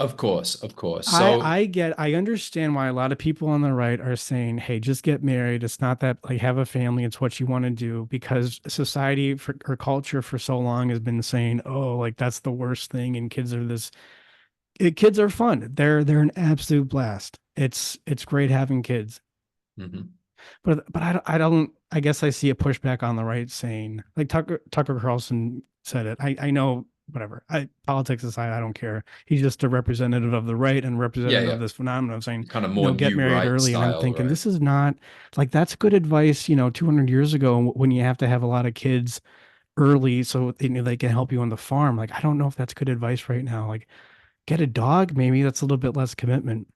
of course, of course. I So I get I understand why a lot of people on the right are saying, "Hey, just get married. It's not that like have a family. It's what you want to do." Because society or culture for so long has been saying, "Oh, like that's the worst thing," and kids are this kids are fun. They're an absolute blast. It's great having kids. mhm. But I guess I see a pushback on the right saying like Tucker Carlson said it. I know whatever. I politics aside, I don't care. He's just a representative of the right and Yeah, representative of yeah. this phenomenon of saying, Kind of more get new married right early. And I'm style, thinking right? this is not like that's good advice, 200 years ago when you have to have a lot of kids early so they can help you on the farm. Like I don't know if that's good advice right now. Like get a dog, maybe that's a little bit less commitment.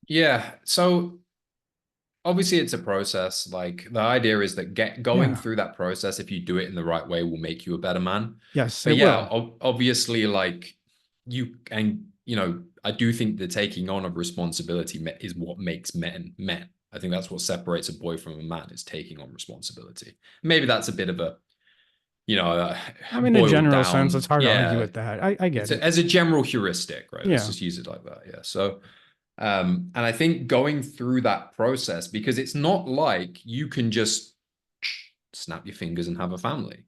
Yeah. So obviously it's a process. Like the idea is that get going Yeah. through that process, if you do it in the right way, will make you a better man. Yes, But it yeah, will. obviously, like I do think the taking on of responsibility is what makes men men. I think that's what separates a boy from a man is taking on responsibility. Maybe that's a bit of a, I mean, in a boiled general sense, it's down. hard to argue Yeah, with that. I get it. as a general heuristic, right? Let's Yeah. just use it like that. Yeah. So and I think going through that process, because it's not like you can just snap your fingers and have a family.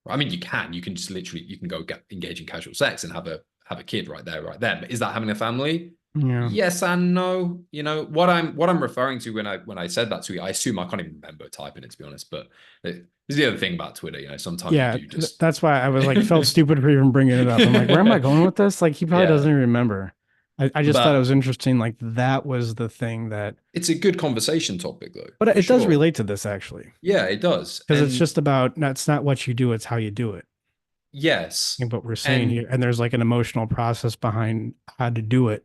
I mean, you can just literally, you can go engage in casual sex and have a kid right there, right then. But is that having a family? Yeah. Yes and no. You know what I'm referring to when I said that tweet. I assume I can't even remember typing it, to be honest. But this is the other thing about Twitter. You know, sometimes you Yeah, do just. that's why I was like, felt stupid for even bringing it up. I'm like, where am I going with this? Like, he probably doesn't Yeah, even remember. I just thought it was but interesting. Like, that was the thing that, it's a good conversation topic though, but for it does sure. relate to this actually, Yeah, it does. because it's And just about, that's not what you do, it's how you do it. yes, And what we're saying and here, and there's like an emotional process behind how to do it.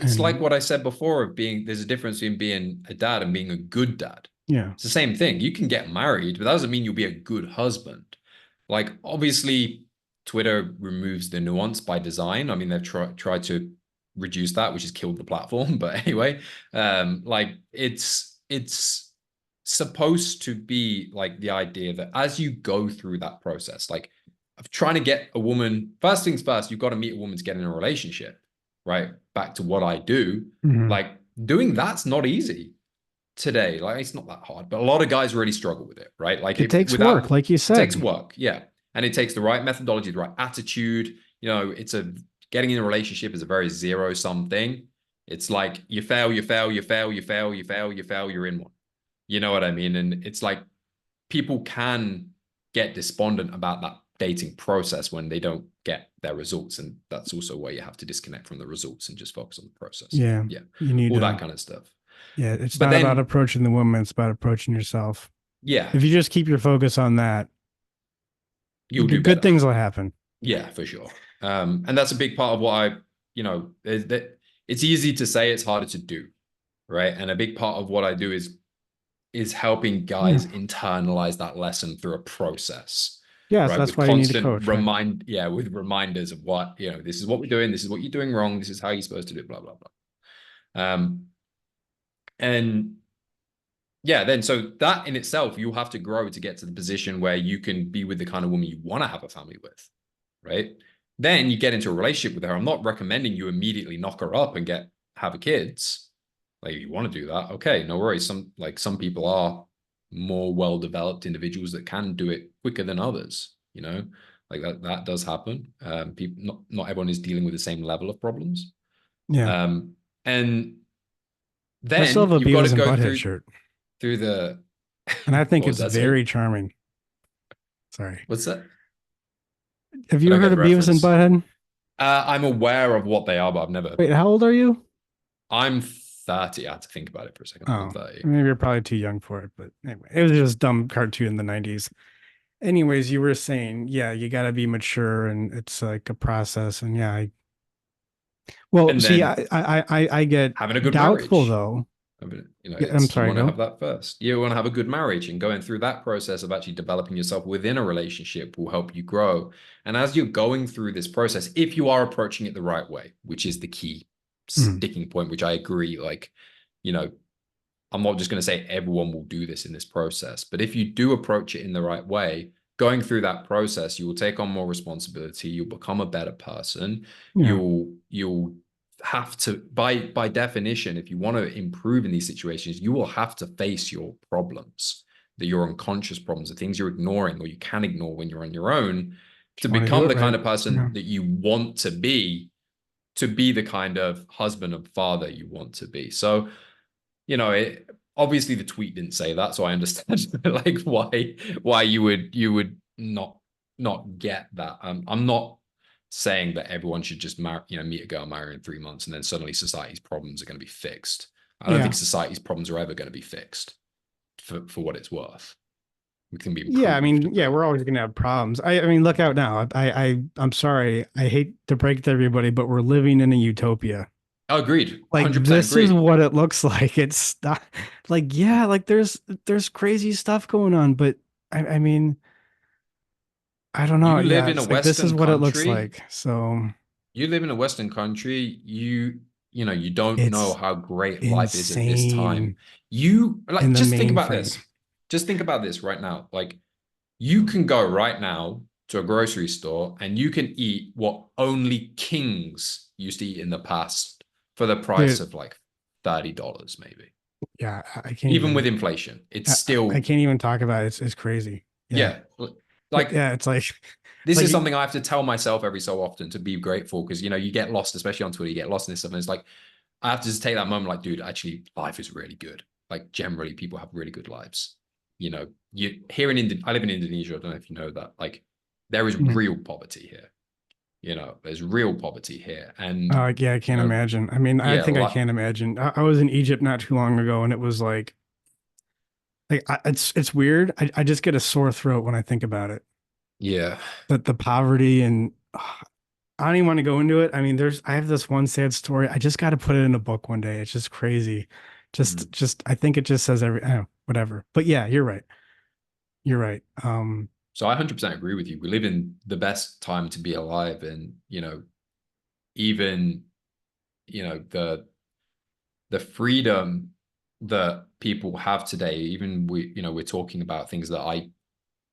it's like And what I said before of being there's a difference between being a dad and being a good dad. yeah. It's the same thing. You can get married, but that doesn't mean you'll be a good husband. Like obviously, Twitter removes the nuance by design. I mean, they've tried to reduce that, which has killed the platform. But anyway, like it's supposed to be like the idea that as you go through that process, like of trying to get a woman, first things first, you've got to meet a woman to get in a relationship, right? Back to what I do, Mhm. like doing that's not easy today. Like it's not that hard, but a lot of guys really struggle with it, right? Like It if takes work, without like you it takes said. work, yeah. And it takes the right methodology, the right attitude. You know, it's a getting in a relationship is a very zero sum thing. It's like you fail, you fail, you fail, you fail, you fail, you fail, you're in one. You know what I mean? And it's like people can get despondent about that dating process when they don't get their results. And that's also where you have to disconnect from the results and just focus on the process. Yeah. Yeah. You need All to, that kind of stuff. yeah, it's But not about then, approaching the woman, it's about approaching yourself. yeah, If you just keep your focus on that, you'll do good better. things will happen. Yeah, for sure. And that's a big part of what that it's easy to say, it's harder to do, right? And a big part of what I do is helping Yeah. guys internalize that lesson through a process, Yes, right? that's With why you need a constant coach, right? with reminders of what, this is what we're doing, this is what you're doing wrong, this is how you're supposed to do it, blah, blah, blah. And yeah, then so that in itself, you'll have to grow to get to the position where you can be with the kind of woman you want to have a family with, right? Then you get into a relationship with her. I'm not recommending you immediately knock her up and have a kids. Like if you want to do that, okay, no worries. Some people are more well-developed individuals that can do it quicker than others, like that does happen. People not everyone is dealing with the same level of problems. Yeah. And I still then have a you've got to Beavis and go Butthead through shirt, through the and I think what was it's that, sorry? very charming. Sorry. What's that? Have I you don't get heard the of Beavis and reference. Butthead? I'm aware of what they are, but I've never. Wait, how old are you? I'm 30. I had to think about it for a second. I'm Oh, 30. maybe you're probably too young for it, but anyway, it was just dumb cartoon in the 90s. Anyways, you were saying, yeah, you got to be mature and it's like a process. And yeah, well, And see, then I get having a good doubtful marriage. though. I mean, Yeah, I'm you sorry, want to go. have that first. You want to have a good marriage, and going through that process of actually developing yourself within a relationship will help you grow. And as you're going through this process, if you are approaching it the right way, which is the key Mhm. sticking point, which I agree, like, you know, I'm not just going to say everyone will do this in this process, but if you do approach it in the right way, going through that process, you will take on more responsibility. You'll become a better person. Yeah, You'll have to, by definition, if you want to improve in these situations, you will have to face your problems, your unconscious problems, the things you're ignoring or you can ignore when you're on your own, if to you want to do become it the kind right. of person Yeah. that you want to be the kind of husband and father you want to be. So obviously the tweet didn't say that, so I understand like why you would not get that. I'm not saying that everyone should just meet a girl, marry in 3 months, and then suddenly society's problems are going to be fixed. I don't think Yeah. society's problems are ever going to be fixed for what it's worth. We can be Yeah, I improved, mean, yeah, but we're always gonna have problems. I mean, look out now. I'm sorry. I hate to break it to everybody, but we're living in a utopia. agreed, Like 100% this is agreed. what it looks like. It's not like, yeah, like there's crazy stuff going on, but I mean, I don't know. You live Yeah, in a it's like this is Western what it looks country. like. So You live in a Western country, you don't know it's how great life is at this time. insane You like in the just think about mainframe. this. Just think about this right now. Like you can go right now to a grocery store and you can eat what only kings used to eat in the past for the price Dude, of like $30 maybe. yeah, I can't Even with even inflation, it's I still can't even talk about it. It's crazy. Yeah. yeah. like Yeah, it's like this is like something I have to tell myself every so often to be grateful, because you get lost, especially on Twitter, you get lost in this stuff, and it's like I have to just take that moment, like, dude, actually, life is really good. Like, generally, people have really good lives. You here in I live in Indonesia. I don't know if you know that. Like, there is mm, real poverty here. There's real poverty here, and yeah, I can't know, imagine. I mean, I yeah, think I like, can't imagine. I was in Egypt not too long ago, and it was like it's weird. I just get a sore throat when I think about it. yeah, That the poverty and I don't even want to go into it. I mean, I have this one sad story. I just got to put it in a book one day. It's just crazy. mm. I think it just says every, I don't know, whatever. But yeah, you're right. You're right. So I 100% agree with you. We live in the best time to be alive, and even the freedom that people have today, even we're talking about things that I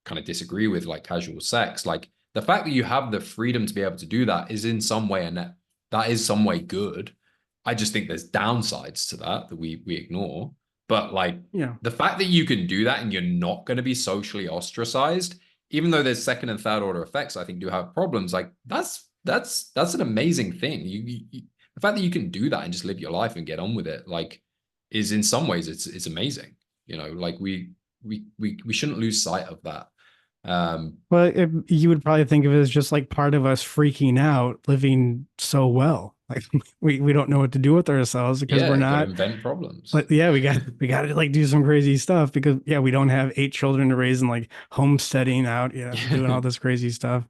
kind of disagree with, like casual sex. Like, the fact that you have the freedom to be able to do that is in some way, and that is some way good. I just think there's downsides to that we ignore. But like, yeah. the fact that you can do that and you're not going to be socially ostracized, even though there's second and third order effects, I think do have problems. Like, that's an amazing thing. The fact that you can do that and just live your life and get on with it, like, is in some ways it's amazing. Like, we shouldn't lose sight of that. But you would probably think of it as just like part of us freaking out, living so well. Like we don't know what to do with ourselves because we're Yeah, got to not. invent problems. But yeah, we got to like do some crazy stuff because yeah, we don't have 8 children to raise and like homesteading out, yeah, doing all this crazy stuff.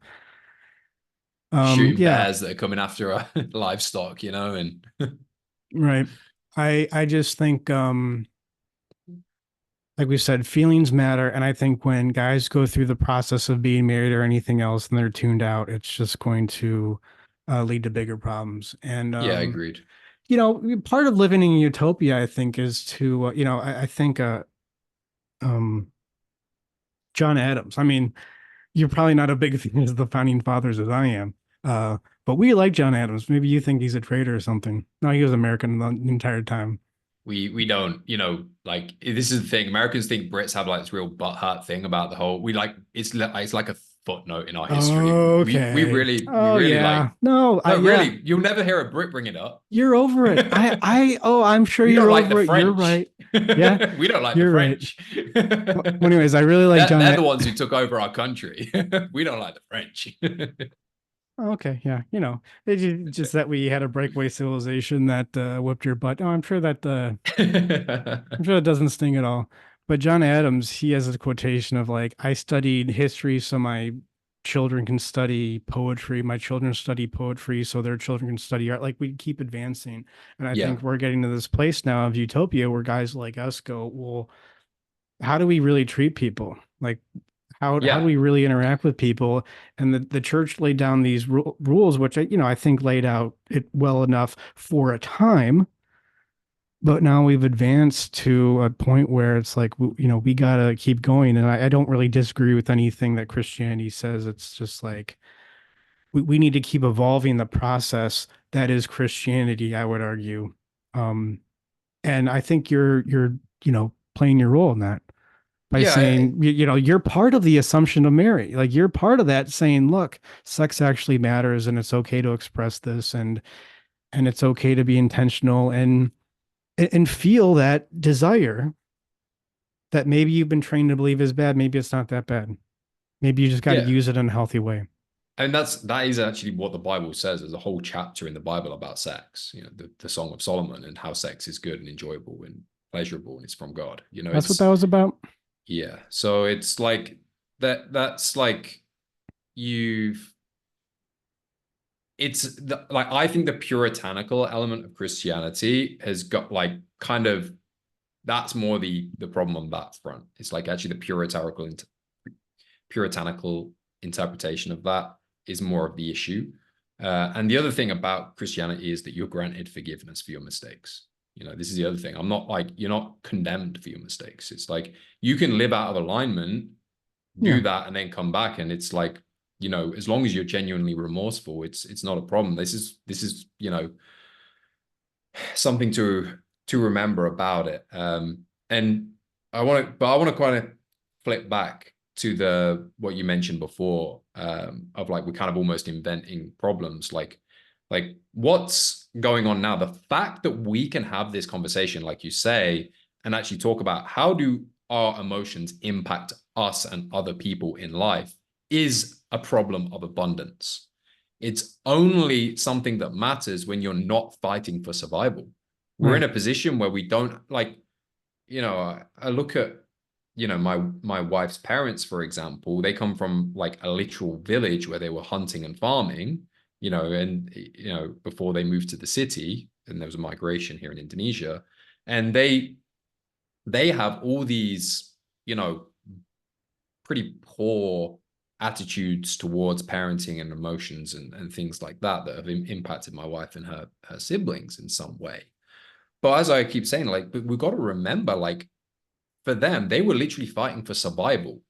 Shooting Yeah, bears that are coming after our livestock, and right. I just think like we said, feelings matter, and I think when guys go through the process of being married or anything else and they're tuned out, it's just going to lead to bigger problems. And yeah, agreed. part of living in utopia, I think, is to I think um John Adams. I mean, you're probably not a big fan of the founding fathers as I am. Uh, but we like John Adams. Maybe you think he's a traitor or something. No, he was American the entire time. We don't, like, this is the thing. Americans think Brits have like this real butthurt thing about the whole. We like it's like a footnote in our history. We Okay. really Yeah. like. No, No, yeah. really, you'll never hear a Brit bring it up. You're over it. Oh, I'm sure We you're don't like the over it. You're French. right. Yeah, We don't like the you're right. French. Well, anyways, I really like John. They're the ones who took over our country. We don't like the French. Oh, okay, yeah, it's just that we had a breakaway civilization that whipped your butt. Oh, I'm sure that doesn't sting at all. But John Adams, he has a quotation of like, I studied history so my children can study poetry. My children study poetry so their children can study art. Like we keep advancing. And I Yeah, think we're getting to this place now of utopia where guys like us go, well, how do we really treat people? Like how do yeah, we really interact with people? And the church laid down these rules, which I think laid out it well enough for a time, but now we've advanced to a point where it's like we gotta keep going. And I don't really disagree with anything that Christianity says. It's just like we need to keep evolving the process that is Christianity, I would argue. um and I think you're playing your role in that by yeah. saying, you're part of the assumption of Mary. Like you're part of that saying, look, sex actually matters and it's okay to express this, and it's okay to be intentional and feel that desire that maybe you've been trained to believe is bad. Maybe it's not that bad. Maybe you just got to Yeah. use it in a healthy way. And that is actually what the Bible says. There's a whole chapter in the Bible about sex, the Song of Solomon, and how sex is good and enjoyable and pleasurable and it's from God. That's what that was about. Yeah. So it's like that's like you've like, I think the puritanical element of Christianity has got like kind of, that's more the problem on that front. It's like actually the puritanical interpretation of that is more of the issue. And the other thing about Christianity is that you're granted forgiveness for your mistakes. This is the other thing. I'm not like, you're not condemned for your mistakes. It's like you can live out of alignment, Yeah. do that, and then come back. And it's like, as long as you're genuinely remorseful, it's not a problem. This is something to remember about it. And I want to kind of flip back to the what you mentioned before, of like we're kind of almost inventing problems. Like what's going on now? The fact that we can have this conversation, like you say, and actually talk about how do our emotions impact us and other people in life is a problem of abundance. It's only something that matters when you're not fighting for survival. We're in Right. a position where we don't like, I look at, my wife's parents, for example. They come from like a literal village where they were hunting and farming, and before they moved to the city, and there was a migration here in Indonesia, and they have all these, pretty poor attitudes towards parenting and emotions and things like that have impacted my wife and her siblings in some way. But as I keep saying, like, but we've got to remember, like, for them, they were literally fighting for survival.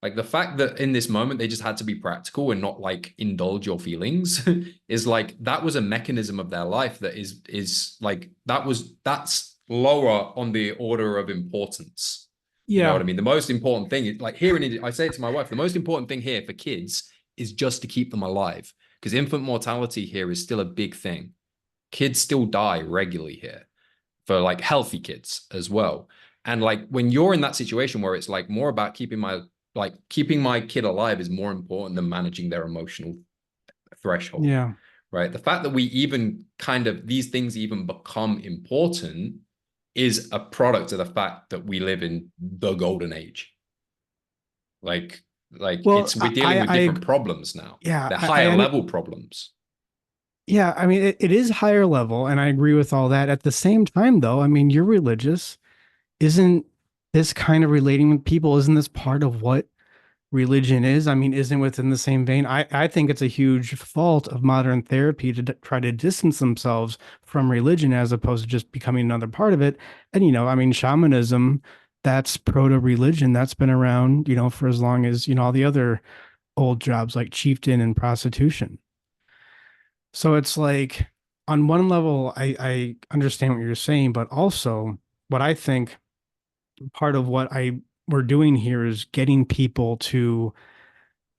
Like the fact that in this moment they just had to be practical and not like indulge your feelings is like that was a mechanism of their life that is like that's lower on the order of importance. You know what Yeah. I mean? The most important thing is like here in India, I say it to my wife, the most important thing here for kids is just to keep them alive because infant mortality here is still a big thing. Kids still die regularly here for like healthy kids as well. And like when you're in that situation where it's like more about keeping my kid alive is more important than managing their emotional threshold, Yeah. right? The fact that we even kind of these things even become important is a product of the fact that we live in the golden age. Like Well, it's we're dealing with I different problems now. yeah, They're higher level problems. yeah, I mean, it is higher level, and I agree with all that. At the same time, though, I mean, you're religious. Isn't this kind of relating with people? Isn't this part of what religion is? I mean, isn't within the same vein? I think it's a huge fault of modern therapy to try to distance themselves from religion as opposed to just becoming another part of it. And, I mean, shamanism, that's proto-religion. That's been around, for as long as, all the other old jobs like chieftain and prostitution. So it's like on one level, I understand what you're saying, but also what I think part of what we're doing here is getting people to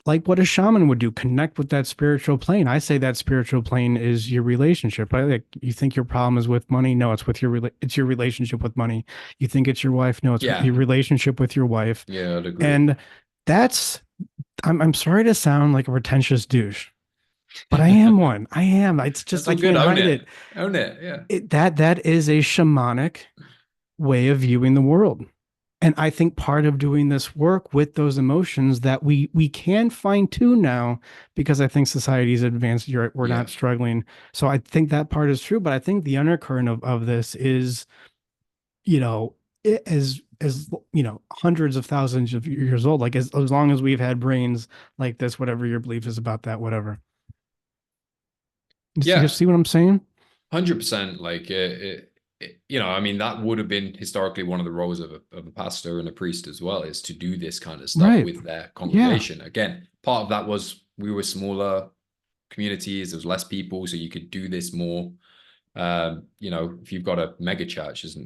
like what a shaman would do, connect with that spiritual plane. I say that spiritual plane is your relationship, right? Like you think your problem is with money, no, it's with it's your relationship with money. You think it's your wife, no, it's Yeah. your relationship with your wife. Yeah, I'd agree. And that's I'm sorry to sound like a pretentious douche, but I am one. I am. It's just That's I all good. can't Own hide it. it. Own it. Yeah. That is a shamanic way of viewing the world. And I think part of doing this work with those emotions that we can fine tune now because I think society's advanced. You're right, we're Yeah. not struggling. So I think that part is true. But I think the undercurrent of this is, you know, as hundreds of thousands of years old. Like as long as we've had brains like this, whatever your belief is about that, whatever. You Yeah. see what I'm saying? 100%. Like I mean, that would have been historically one of the roles of a pastor and a priest as well, is to do this kind of stuff Right. with their Yeah. congregation. Again, part of that was we were smaller communities, there was less people, so you could do this more. If you've got a mega church, there's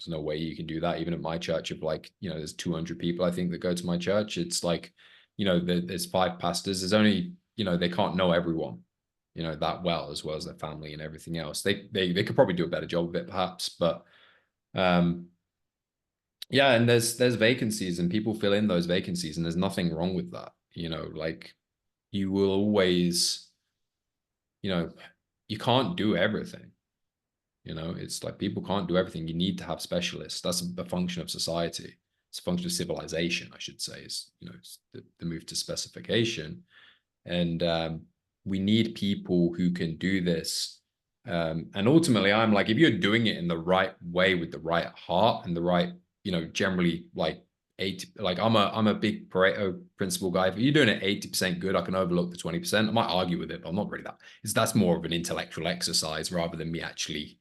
no way you can do that. Even at my church, of like, there's 200 people, I think, that go to my church. It's like, there's 5 pastors. There's only, they can't know everyone, that well as their family and everything else. They could probably do a better job of it, perhaps. But um, yeah, and there's vacancies and people fill in those vacancies, and there's nothing wrong with that. Like you will always, you know, you can't do everything. It's like people can't do everything. You need to have specialists. That's a function of society. It's a function of civilization, I should say, is, it's the move to specification. And we need people who can do this. And ultimately, I'm like, if you're doing it in the right way with the right heart and the right, generally like I'm a big Pareto principle guy. If you're doing it 80% good, I can overlook the 20%. I might argue with it, but I'm not really that. That's more of an intellectual exercise rather than me actually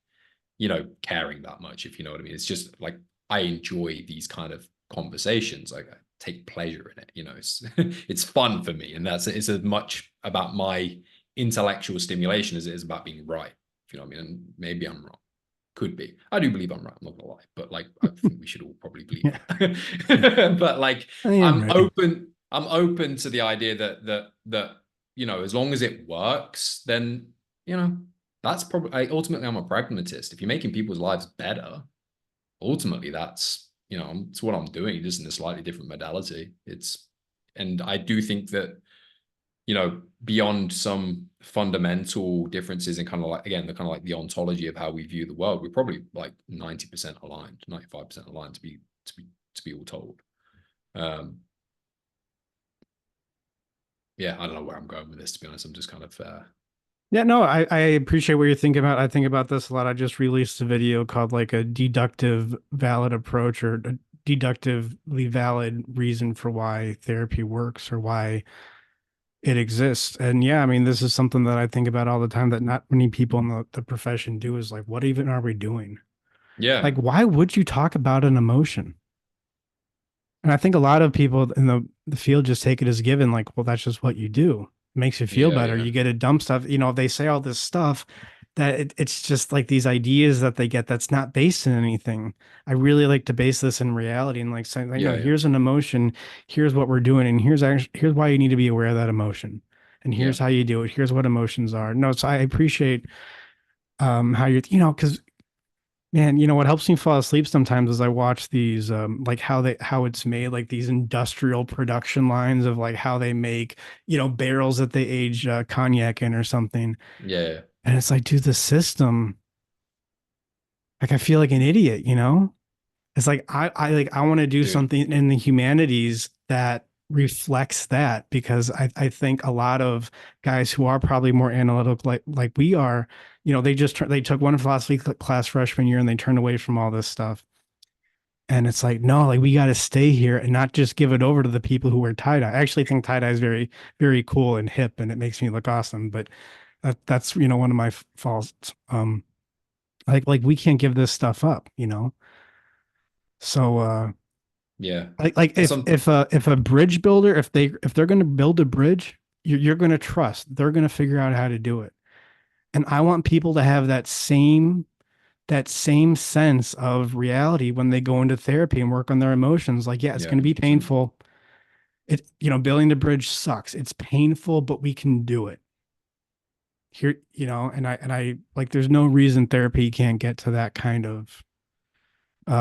caring that much, if you know what I mean. It's just like I enjoy these kind of conversations. Like I take pleasure in it. It's it's fun for me, and it's as much about my intellectual stimulation as it is about being right. If you know what I mean. And maybe I'm wrong. could be. I do believe I'm right. I'm not gonna lie, but like I think we should all probably believe Yeah. that. But like Yeah, I'm right. open. I'm open to the idea that as long as it works, then that's probably ultimately I'm a pragmatist. If you're making people's lives better, ultimately it's what I'm doing, just in a slightly different modality. And I do think that beyond some fundamental differences in kind of like, again, the kind of like the ontology of how we view the world, we're probably like 90% aligned, 95% aligned to be all told. Yeah, I don't know where I'm going with this, to be honest. I'm just kind of Yeah, no, I appreciate what you're thinking about. I think about this a lot. I just released a video called like a deductive valid approach or a deductively valid reason for why therapy works or why it exists. And yeah, I mean, this is something that I think about all the time that not many people in the profession do is like, what even are we doing? yeah, Like, why would you talk about an emotion? And I think a lot of people in the field just take it as given, like, well, that's just what you do. It makes you feel yeah, better. yeah, You get to dump stuff. They say all this stuff that it's just like these ideas that they get that's not based in anything. I really like to base this in reality and like saying, like, no, yeah, yeah, here's an emotion, here's what we're doing, and here's why you need to be aware of that emotion. And yeah, here's how you do it. Here's what emotions are. No, so I appreciate how you're, because man, what helps me fall asleep sometimes is I watch these like how it's made, like these industrial production lines of like how they make, barrels that they age cognac in or something. yeah, And it's like, dude, the system, like I feel like an idiot. It's like I want to do dude. something in the humanities that reflects that because I think a lot of guys who are probably more analytical like we are, they took one philosophy class freshman year and they turned away from all this stuff. And it's like, no, like we got to stay here and not just give it over to the people who wear tie dye. I actually think tie dye is very, very cool and hip, and it makes me look awesome. But that's one of my faults. Like we can't give this stuff up. So Yeah, like that's if a bridge builder, if they're going to build a bridge, you're going to trust they're going to figure out how to do it. And I want people to have that same sense of reality when they go into therapy and work on their emotions. Like, yeah, it's yeah, going to be 100%. painful. Building the bridge sucks. It's painful, but we can do it here, and I like, there's no reason therapy can't get to that kind of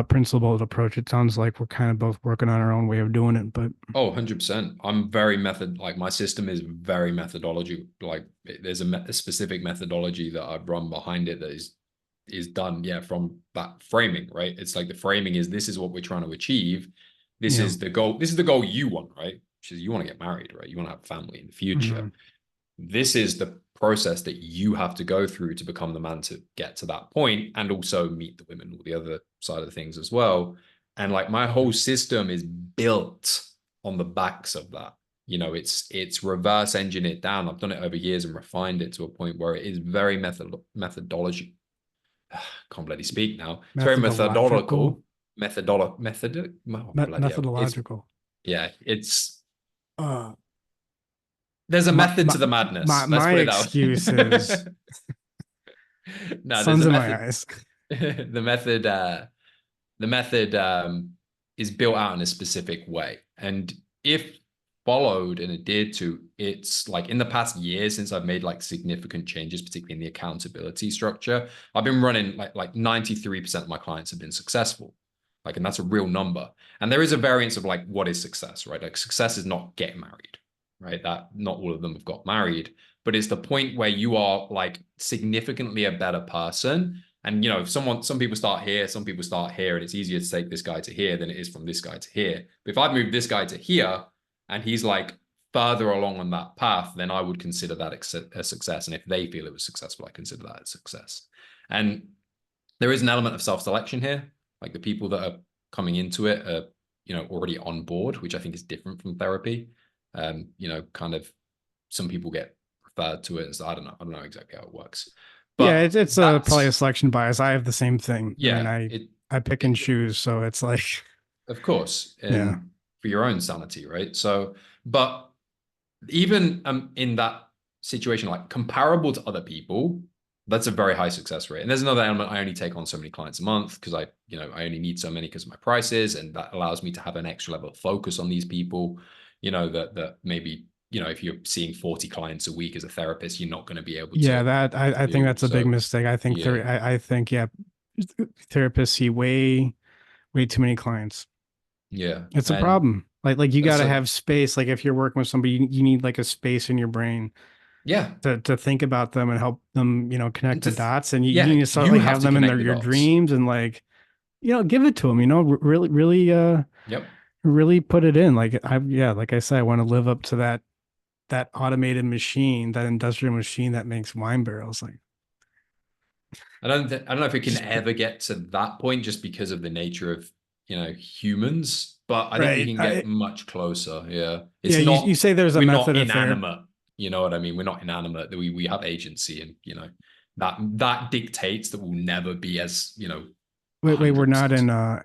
principled approach. It sounds like we're kind of both working on our own way of doing it, but Oh, 100%. I'm very like my system is very methodology. Like there's a specific methodology that I've run behind it that is done, yeah, from that framing, right? It's like the framing is this is what we're trying to achieve. This yeah. is the goal. This is the goal you want, right? Which is you want to get married, right? You want to have a family in the future. Mhm. This is the process that you have to go through to become the man to get to that point and also meet the women or the other side of the things as well. And like my whole system is built on the backs of that. It's reverse engineered down. I've done it over years and refined it to a point where it is very methodology. Can't bloody speak now. It's very Methodological. methodological. Oh, bloody hell. Methodological. It's Uh, there's a my method my to the my madness. Let's my put it excuse is that way. No, there's suns a in my method. eyes. The method is built out in a specific way. And if followed and adhered to, it's like in the past year since I've made like significant changes, particularly in the accountability structure, I've been running like 93% of my clients have been successful. Like, and that's a real number. And there is a variance of like, what is success, right? Like success is not getting married, right? That not all of them have got married, but it's the point where you are like significantly a better person. And if some people start here, some people start here, and it's easier to take this guy to here than it is from this guy to here. But if I've moved this guy to here and he's like further along on that path, then I would consider that a success. And if they feel it was successful, I consider that a success. And there is an element of self-selection here. Like the people that are coming into it are, already on board, which I think is different from therapy. Kind of some people get referred to it as, I don't know exactly how it works. Yeah, But it's probably a that's, selection bias. I have the same thing. I mean, yeah, I pick and it choose, so it's like, of course, yeah, and for your own sanity, right? So, but even in that situation, like comparable to other people, That's a very high success rate. And there's another element. I only take on so many clients a month because I only need so many because of my prices. And that allows me to have an extra level of focus on these people, that maybe, if you're seeing 40 clients a week as a therapist, you're not going to be able Yeah, to that I think do. that's a big So mistake. I think yeah, I think yeah, therapists see way too many clients. yeah. It's a And problem. Like you got to so, have space. Like if you're working with somebody, you need like a space in your brain yeah. to think about them and help them, And connect the dots. And you yeah, need to start you like have have to them in connect the your dots. dreams and like, give it to them, Yep. really put it in. Like yeah, like I said, I want to live up to that automated machine, that industrial machine that makes wine barrels. Like I don't know if it can just ever get to that point just because of the nature of, humans, but I think we right. can get much closer. Yeah. Yeah, It's you not, say there's a we're not method of therapy. inanimate. You know what I mean? We're not inanimate. We have agency, and, that dictates that we'll never be as, Wait, we're not 100% in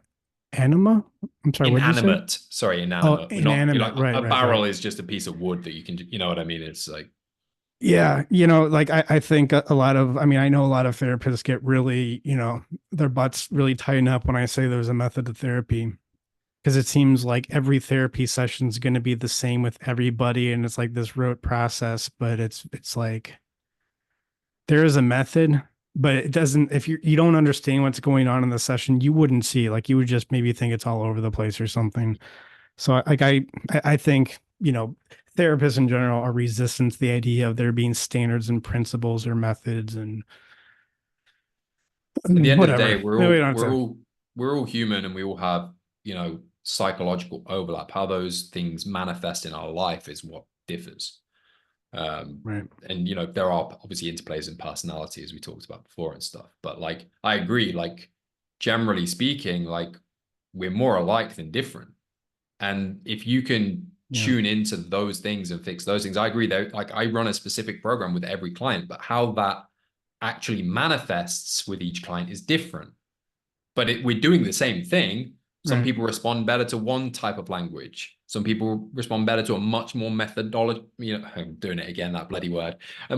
anima. I'm sorry, what'd you say? inanimate. Sorry, Oh, inanimate. We're not, inanimate. like, Right, a right, right. barrel is just a piece of wood that you can, you know what I mean? It's like, Yeah, like I think a lot of, I mean, I know a lot of therapists get really, their butts really tighten up when I say there's a method of therapy because it seems like every therapy session is going to be the same with everybody, and it's like this rote process. But it's like there is a method, but it doesn't. If you don't understand what's going on in the session, you wouldn't see. Like you would just maybe think it's all over the place or something. So I think, therapists in general are resistant to the idea of there being standards and principles or methods and at the end of the day, whatever. No, we don't have to. we're all human, and we all have, psychological overlap. How those things manifest in our life is what differs. Um, Right. and there are obviously interplays in personality, as we talked about before and stuff. But like, I agree, like, generally speaking, like, we're more alike than different. And if you can Yeah. tune into those things and fix those things, I agree though. Like, I run a specific program with every client, but how that actually manifests with each client is different. But we're doing the same thing. Some Right. people respond better to one type of language. Some people respond better to a much more methodology. I'm doing it again, that bloody word. A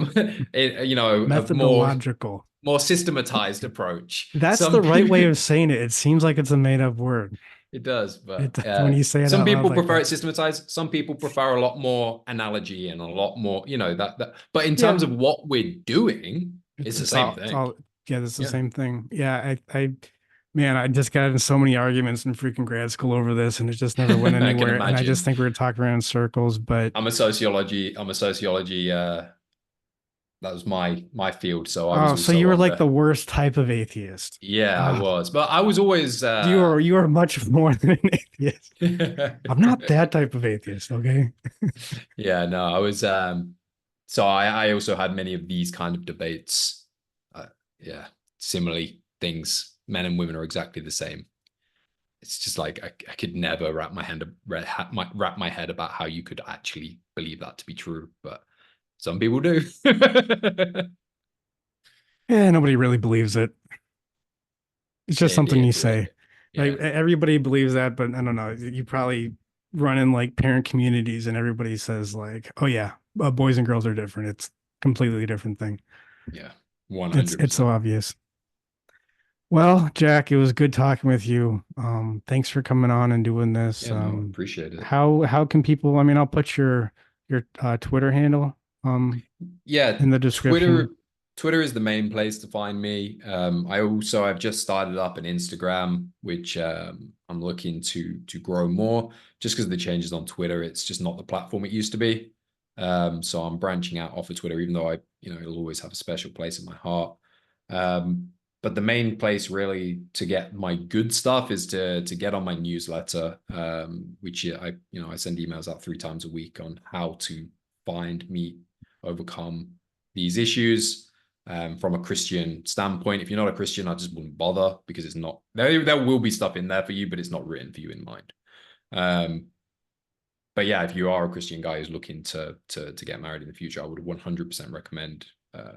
Methodological. more systematized approach. That's Some the right way people, of saying it. It seems like it's a made up word. it does, It but when you say it some out loud people like prefer that. it systematized. Some people prefer a lot more analogy and a lot more, that. But in terms Yeah. of what we're doing, it's the same It's thing. all yeah, that's the Yeah, same thing. Yeah, man, I just got in so many arguments in freaking grad school over this and it just never went I can anywhere. And I just imagine. think we were talking around in circles, but I'm a sociology. That was my field, so I was oh, so also you were on like the. the worst type of atheist. Yeah, I Ah, was, but I was always. you are much more than an atheist. I'm not that type of atheist, okay? Yeah, no, I was. So I also had many of these kind of debates. Yeah, similarly, things, men and women are exactly the same. It's just like I could never wrap my head about how you could actually believe that to be true, but some people do. Yeah, nobody really believes it. It's just They something adhere you to it. say. Like Yeah. everybody believes that, but I don't know. You probably run in like parent communities and everybody says like, "Oh yeah, boys and girls are different. It's completely different thing." Yeah. It's so 100%. obvious. Well, Jack, it was good talking with you. Thanks for coming on and doing this. Yeah, no, I appreciate it. How can people? I mean, I'll put your Twitter handle Yeah, in the description. Twitter is the main place to find me. I've just started up an Instagram, which I'm looking to grow more. Just because of the changes on Twitter, it's just not the platform it used to be. So I'm branching out off of Twitter, even though it'll always have a special place in my heart. Um, but the main place really to get my good stuff is to get on my newsletter, which I send emails out 3 times a week on how to find, meet, overcome these issues, from a Christian standpoint. If you're not a Christian, I just wouldn't bother, because it's not there will be stuff in there for you, but it's not written for you in mind. Um, but yeah, if you are a Christian guy who's looking to get married in the future, I would 100% recommend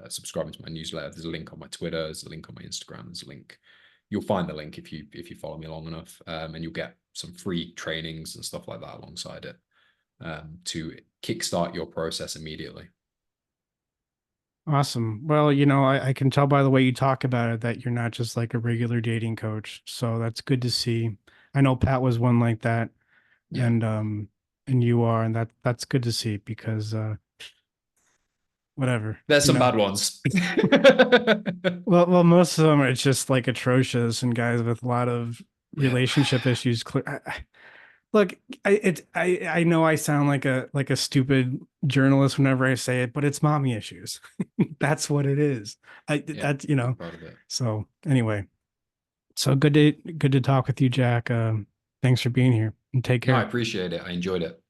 subscribing to my newsletter. There's a link on my Twitter, there's a link on my Instagram, there's a link. You'll find the link if you follow me long enough, and you'll get some free trainings and stuff like that alongside it, to kickstart your process immediately. Awesome. Well, I can tell by the way you talk about it that you're not just like a regular dating coach. So that's good to see. I know Pat was one like that, Yeah, and you are, and that's good to see because whatever, there's some bad ones. Well, most of them are just like atrocious and guys with a lot of Yeah, relationship issues. Look, I know I sound like a stupid journalist whenever I say it, but it's mommy issues. That's what it is. yeah, That's big part of it. So anyway, so good to talk with you, Jack. Thanks for being here and take No, I care. appreciate it. I enjoyed it.